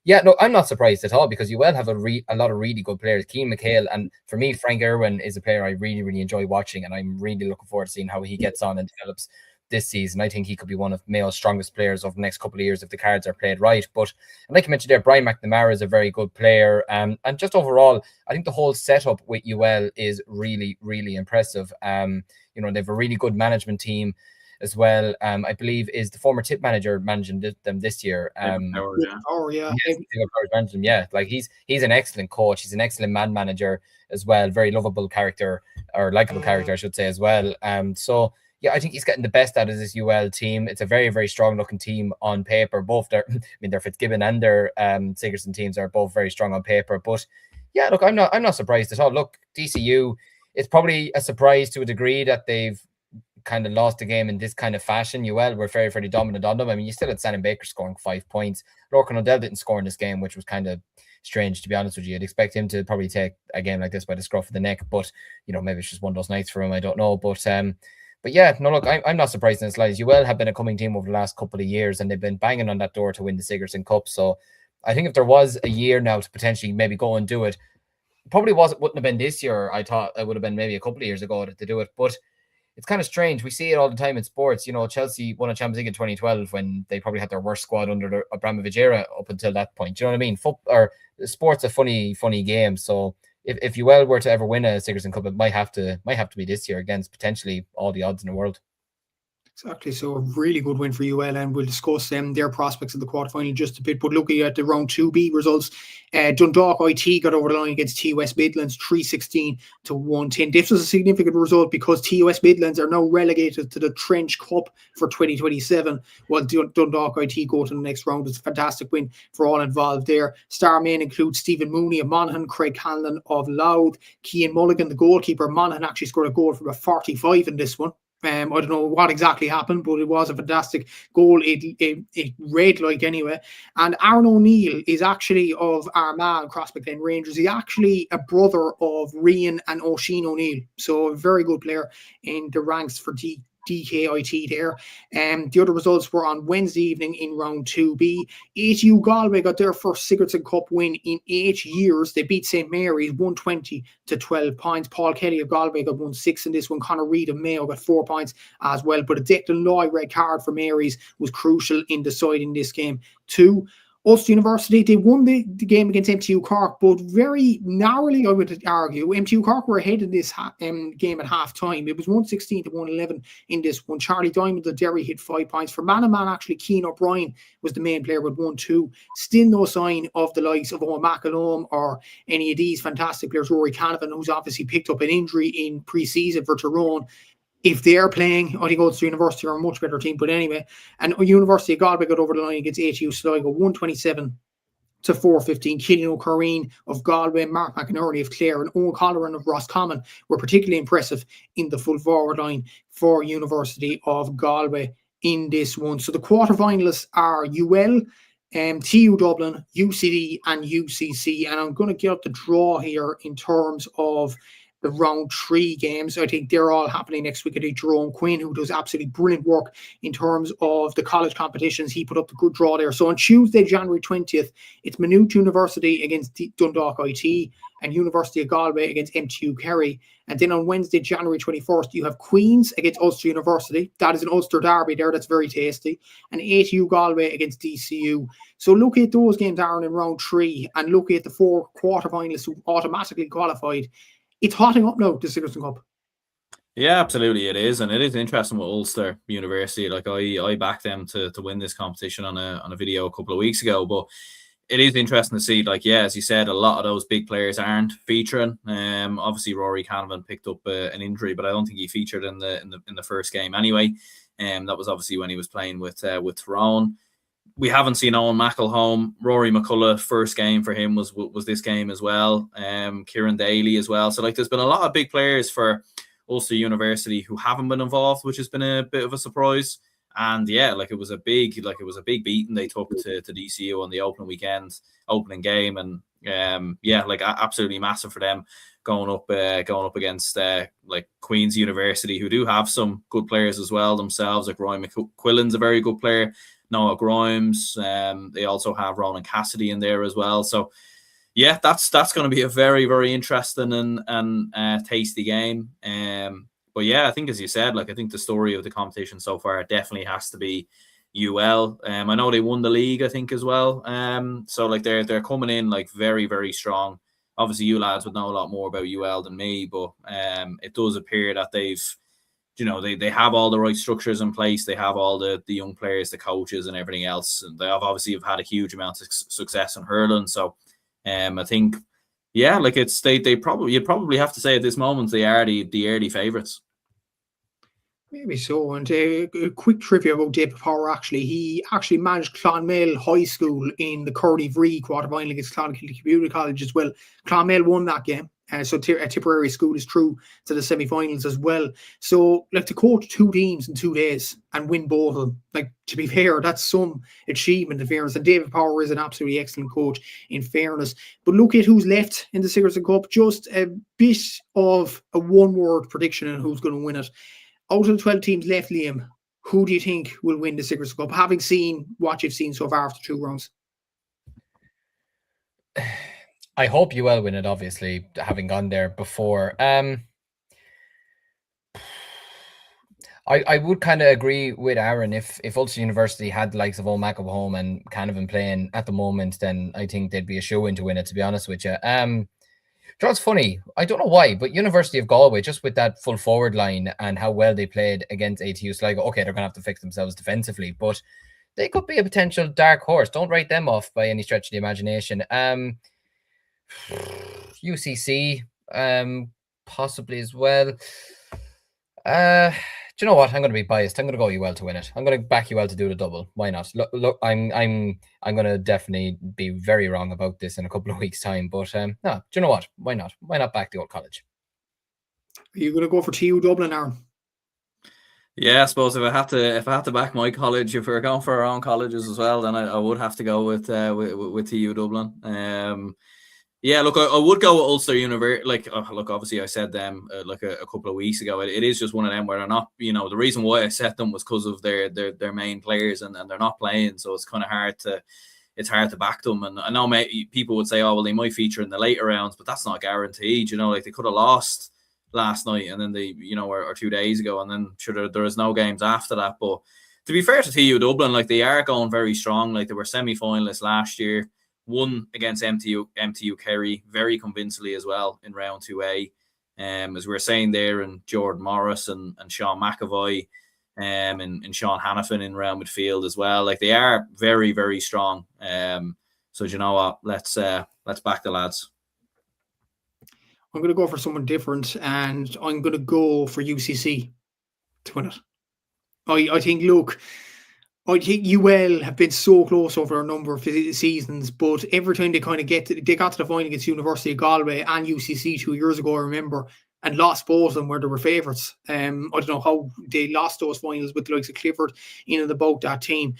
yeah, no, I'm not surprised at all because you will have a lot of really good players. Cian McHale, and for me, Frank Irwin is a player I really, really enjoy watching, and I'm really looking forward to seeing how he gets on and develops. this season. I think he could be one of Mayo's strongest players over the next couple of years if the cards are played right. But like you mentioned there, Brian McNamara is a very good player. And just overall, I think the whole setup with UL is really, really impressive. They have a really good management team as well. I believe is the former Tip manager managing them this year. Like he's an excellent coach. He's an excellent man manager as well. Very lovable character, or likable character, I should say, as well. So yeah, I think he's getting the best out of this UL team. It's a very, very strong looking team on paper. Both their Fitzgibbon and their Sigerson teams are both very strong on paper. But yeah, look, I'm not surprised at all. Look, DCU, it's probably a surprise to a degree that they've kind of lost the game in this kind of fashion. UL were very, very dominant on them. I mean, you still had Shannon Baker scoring 5 points. Lorcan O'Dell didn't score in this game, which was kind of strange, to be honest with you. I'd expect him to probably take a game like this by the scruff of the neck, but maybe it's just one of those nights for him. I don't know, but yeah, no, look, I'm not surprised in the slightest. UL have been a coming team over the last couple of years, and they've been banging on that door to win the Sigerson Cup. So I think if there was a year now to potentially maybe go and do it, probably wouldn't have been this year. I thought it would have been maybe a couple of years ago to do it, but it's kind of strange. We see it all the time in sports. Chelsea won a Champions League in 2012 when they probably had their worst squad under the Abramovich era up until that point. Do you know what I mean? Sport's a funny game. So if UL were to ever win a Sigerson Cup, it might have to be this year against potentially all the odds in the world. Exactly. So a really good win for UL, and we'll discuss their prospects in the quarterfinal in just a bit. But looking at the round 2B results, Dundalk IT got over the line against T West Midlands 316 to 110. This was a significant result because T West Midlands are now relegated to the Trench Cup for 2027, while Dundalk IT go to the next round. It's a fantastic win for all involved there. Star main includes Stephen Mooney of Monaghan, Craig Hanlon of Louth, Cian Mulligan, the goalkeeper. Monaghan actually scored a goal from a 45 in this one. I don't know what exactly happened, but it was a fantastic goal. It read like anyway. And Aaron O'Neill is actually of Armagh, Crossbeck Glen Rangers. He's actually a brother of Rian and Oisin O'Neill. So a very good player in the ranks for DKIT there. The other results were on Wednesday evening in round 2B. 8U Galway got their first Sigerson Cup win in 8 years. They beat St. Mary's 120 to 12 points. Paul Kelly of Galway got 1-6 in this one. Conor Reid of Mayo got 4 points as well. But a Declan Loy red card for Mary's was crucial in deciding this game too. Ulster University, they won the game against MTU Cork, but very narrowly, I would argue. MTU Cork were ahead in this game at half-time. It was 116 to 111 in this one. Charlie Diamond of Derry hit 5 points. For man-to-man, actually, Cian O'Brien was the main player with 1-2. Still no sign of the likes of Owen McAlone or any of these fantastic players. Rory Canavan, who's obviously picked up an injury in pre-season for Tyrone. If they're playing, I think Ulster University are a much better team. But anyway, and University of Galway got over the line against 8U Sligo, 127 to 415. Killian O'Corrine of Galway, Mark McInerney of Clare, and Owen Colleran of Roscommon were particularly impressive in the full forward line for University of Galway in this one. So the quarterfinalists are UL, TU Dublin, UCD, and UCC. And I'm going to get up the draw here in terms of the round 3 games. I think they're all happening next week. I think Jerome Quinn, who does absolutely brilliant work in terms of the college competitions, he put up the good draw there. So on Tuesday, January 20th, it's Maynooth University against Dundalk IT and University of Galway against MTU Kerry. And then on Wednesday, January 21st, you have Queen's against Ulster University. That is an Ulster derby there. That's very tasty. And 8U Galway against DCU. So look at those games, Aaron, in round 3, and look at the 4 quarterfinalists who automatically qualified. It's hotting up now, the Sigerson Cup. Yeah, absolutely it is. And it is interesting with Ulster University. Like I backed them to win this competition on a video a couple of weeks ago. But it is interesting to see, like, yeah, as you said, a lot of those big players aren't featuring. Obviously Rory Canavan picked up an injury, but I don't think he featured in the first game anyway. That was obviously when he was playing with Tyrone. We haven't seen Owen McElhone. Rory McCullough, first game for him was this game as well. Kieran Daly as well. So like, there's been a lot of big players for Ulster University who haven't been involved, which has been a bit of a surprise. And yeah, like it was a big beating they took to DCU on the opening game, and yeah, like absolutely massive for them going up against like Queen's University, who do have some good players as well themselves. Like Roy McQuillan's a very good player. Noah Grimes. They also have Ronan Cassidy in there as well. So yeah, that's going to be a very, very interesting and tasty game. yeah, I think as you said, like I think the story of the competition so far definitely has to be UL. I know they won the league, I think, as well. So like they're coming in like very, very strong. Obviously, you lads would know a lot more about UL than me, but it does appear that they've, they have all the right structures in place. They have all the young players, the coaches, and everything else. And they have obviously had a huge amount of success in hurling. So I think, yeah, like it's you'd probably have to say at this moment they are the early favourites. Maybe so. And a quick trivia about David Power, actually. He actually managed Clonmel High School in the Curdy-Vree quarter-final against Clonakilty Community College as well. Clonmel won that game. So Tipperary School is through to the semi-finals as well. So, like, to coach 2 teams in 2 days and win both of them, like, to be fair, that's some achievement in fairness. And David Power is an absolutely excellent coach in fairness. But look at who's left in the Sigerson Cup. Just a bit of a one-word prediction on who's going to win it. Out of the 12 teams left, Liam, who do you think will win the Sigerson Cup, having seen what you've seen so far after 2 rounds? I hope UL win it, obviously, having gone there before. I would kind of agree with Aaron. If Ulster University had the likes of Old Mac home and Canavan playing at the moment, then I think they'd be a show-in to win it, to be honest with you. It's funny. I don't know why, but University of Galway, just with that full forward line and how well they played against ATU Sligo, okay, they're going to have to fix themselves defensively, but they could be a potential dark horse. Don't write them off by any stretch of the imagination. UCC, possibly as well. Do you know what? I'm going to be biased. I'm going to go UL to win it. I'm going to back UL to do the double. Why not? Look, I'm going to definitely be very wrong about this in a couple of weeks' time. But no, do you know what? Why not? Why not back the old college? Are you going to go for TU Dublin, Aaron? Yeah, I suppose if I had to back my college, if we're going for our own colleges as well, then I would have to go with TU Dublin. Yeah, look, I would go with Ulster University. Like, look, obviously I said them like a couple of weeks ago. It is just one of them where they're not, the reason why I set them was because of their main players and they're not playing. So it's kind of hard to back them. And I know people would say, oh, well, they might feature in the later rounds, but that's not guaranteed. Like they could have lost last night and then they, or 2 days ago. And then sure, there is no games after that. But to be fair to TU Dublin, like they are going very strong. Like they were semi-finalists last year. Won against MTU Kerry very convincingly as well in round 2A. As we were saying there, and Jordan Morris and Sean McAvoy and Sean Hannafin in round midfield as well. Like they are very, very strong. So do you know what? Let's back the lads. I'm going to go for someone different, and I'm going to go for UCC to win it. I think, look, I think UL have been so close over a number of seasons, but every time they kind of they got to the final against University of Galway and UCC 2 years ago, I remember, and lost both of them where they were favourites. I don't know how they lost those finals with the likes of Clifford in and about that team.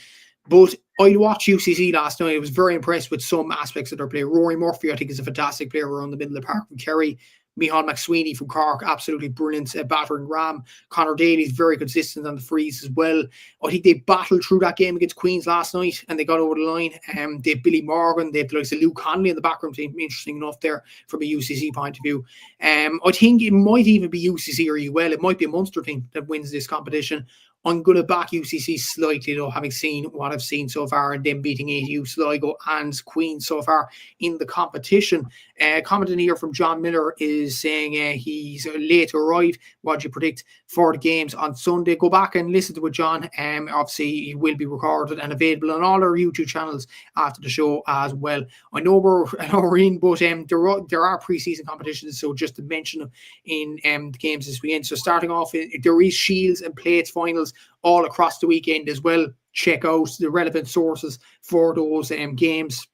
But I watched UCC last night. I was very impressed with some aspects of their play. Rory Murphy, I think, is a fantastic player around the middle of the park from Kerry. Micheál McSweeney from Cork, absolutely brilliant battering ram. Conor Daly's very consistent on the frees as well. I think they battled through that game against Queens last night and they got over the line. They have Billy Morgan, they have the likes of Luke Conley in the backroom team, interesting enough there from a UCC point of view. I think it might even be UCC or UL. It might be a Munster team that wins this competition. I'm going to back UCC slightly, though, having seen what I've seen so far and them beating ATU, Sligo and Queens so far in the competition. Commenting here from John Miller is saying he's late to arrive. What do you predict for the games on Sunday? Go back and listen to it, John. Obviously, it will be recorded and available on all our YouTube channels after the show as well. I know we're in, but there are pre-season competitions, so just to mention them in the games this weekend. So starting off, there is Shields and Plates finals all across the weekend as well. Check out the relevant sources for those games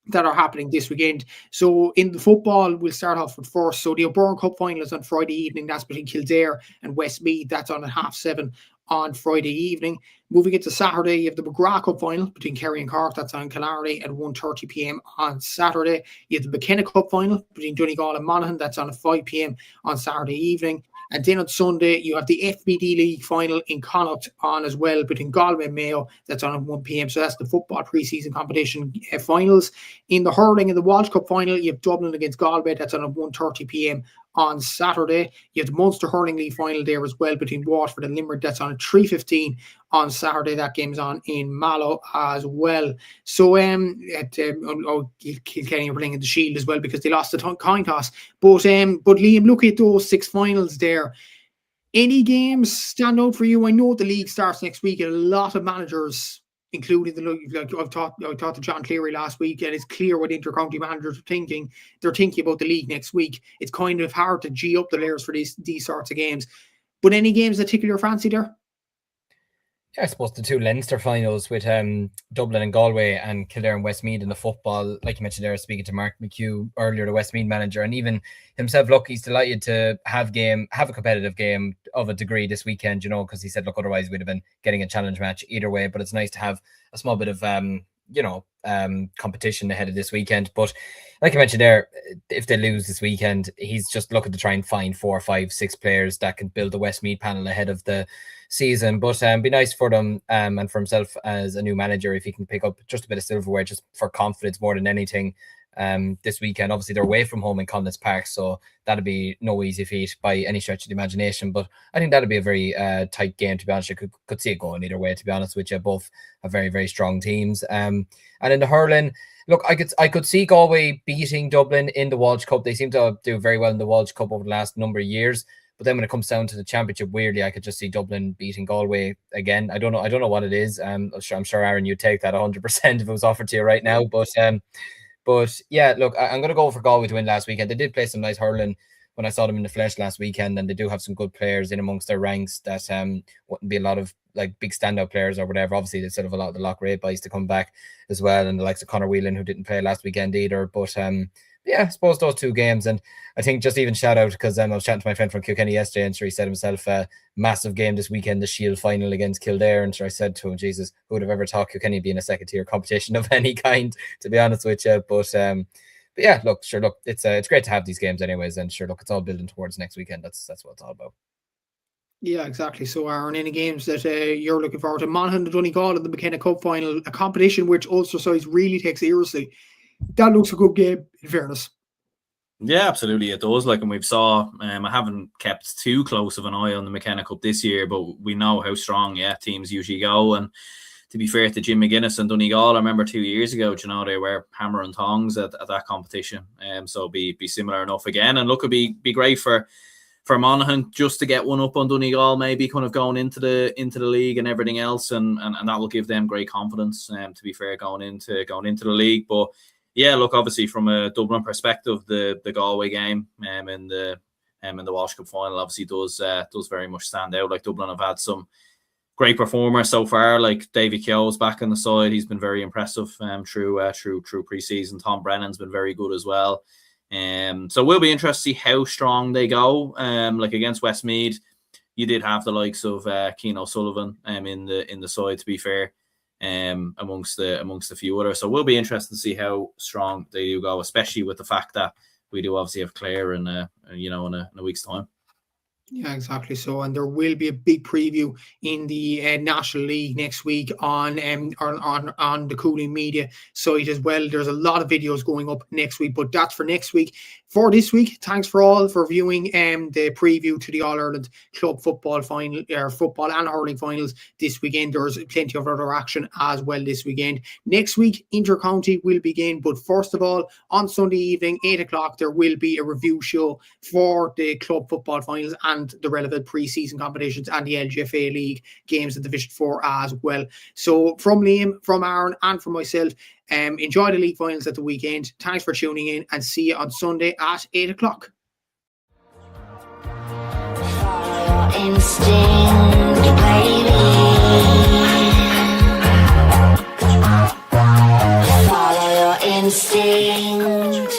that are happening this weekend. So in the football, we'll start off with first. So the O'Byrne Cup final is on Friday evening. That's between Kildare and Westmeath. That's on at 7:30 on Friday evening. Moving into Saturday, you have the McGrath Cup final between Kerry and Cork. That's on Killarney at 1:30 p.m. on Saturday. You have the McKenna Cup final between Donegal and Monaghan. That's on at 5 p.m. on Saturday evening. And then on Sunday, you have the FBD League final in Connacht on as well between Galway and Mayo. That's on at 1 p.m. So that's the football pre-season competition finals. In the hurling and the Walsh Cup final, you have Dublin against Galway. That's on at 1:30 p.m. on Saturday. You have the Munster Hurling League final there as well between Waterford and Limerick. That's on at 3:15 on Saturday. That game's on in Mallow as well. So Kilkenny are playing in the Shield as well because they lost the coin toss. But Liam, look at those 6 finals there. Any games stand out for you? I know the league starts next week, and a lot of managers, including I've talked to John Cleary last week, and it's clear what inter-county managers are thinking. They're thinking about the league next week. It's kind of hard to G up the layers for these sorts of games. But any games that tickle your fancy there? Yeah, I suppose the 2 Leinster finals with Dublin and Galway and Kildare and Westmeath in the football. Like you mentioned there, speaking to Mark McHugh earlier, the Westmeath manager, and even himself, look, he's delighted to have a competitive game of a degree this weekend, because he said, look, otherwise we'd have been getting a challenge match either way, but it's nice to have a small bit of competition ahead of this weekend. But like I mentioned there, if they lose this weekend, he's just looking to try and find 4, 5, 6 players that can build the Westmeath panel ahead of the season. But be nice for them and for himself as a new manager if he can pick up just a bit of silverware just for confidence more than anything this weekend. Obviously they're away from home in Connacht Park, so that'll be no easy feat by any stretch of the imagination, but I think that'll be a very tight game, to be honest. You could see it going either way, to be honest with you. Both have very, very strong teams. And in the hurling, look, I could see Galway beating Dublin in the Walsh Cup. They seem to do very well in the Walsh Cup over the last number of years. But then when it comes down to the championship, weirdly, I could just see Dublin beating Galway again. I don't know what it is. I'm sure Aaron, you'd take that 100% if it was offered to you right now. But yeah, look, I'm going to go for Galway to win last weekend. They did play some nice hurling when I saw them in the flesh last weekend, and they do have some good players in amongst their ranks that wouldn't be a lot of like big standout players or whatever. Obviously, they still have a lot of the Loughrea boys to come back as well, and the likes of Conor Whelan, who didn't play last weekend either. But yeah, I suppose those 2 games. And I think just even shout out, because I was chatting to my friend from Kilkenny yesterday, and sure, he said himself, massive game this weekend, the Shield final against Kildare. And sure, I said to him, Jesus, who would have ever thought Kilkenny being a second tier competition of any kind, to be honest with you. But yeah, look, it's great to have these games anyways. And sure, look, it's all building towards next weekend. That's what it's all about. Yeah, exactly. So, Aaron, any games that you're looking forward to? Monaghan and Donegal in the McKenna Cup final, a competition which Ulster sides really take seriously. That looks a good game, in fairness. Yeah, absolutely, it does. Like, and we've saw, I haven't kept too close of an eye on the McKenna Cup this year, but we know how strong, teams usually go. And to be fair to Jim McGuinness and Donegal, I remember 2 years ago, they were hammer and tongs at that competition. So be similar enough again. And look, it'd be great for Monaghan just to get one up on Donegal, maybe kind of going into the league and everything else, and that will give them great confidence. To be fair, going into the league, but yeah, look, obviously from a Dublin perspective, the Galway game in the Walsh Cup final obviously does very much stand out. Like, Dublin have had some great performers so far. Like, Davy Keogh's back on the side; he's been very impressive through pre-season. Tom Brennan's been very good as well. So we'll be interested to see how strong they go. Like against Westmeath, you did have the likes of Keane O'Sullivan in the side, to be fair, amongst a few others. So we'll be interested to see how strong they do go, especially with the fact that we do obviously have Clare in a week's time. Yeah, exactly. So, and there will be a big preview in the National League next week on the Cúilín media site as well. There's a lot of videos going up next week, but that's for next week. For this week, thanks for all for viewing the preview to the All-Ireland Club Football final, football and hurling finals this weekend. There's plenty of other action as well this weekend. Next week, Inter-County will begin, but first of all, on Sunday evening, 8 o'clock, there will be a review show for the club football finals and the relevant pre-season competitions and the LGFA League games in Division 4 as well. So from Liam, from Aaron, and from myself, enjoy the league finals at the weekend. Thanks for tuning in, and see you on Sunday at 8 o'clock. Follow your instinct, baby. Follow your instinct.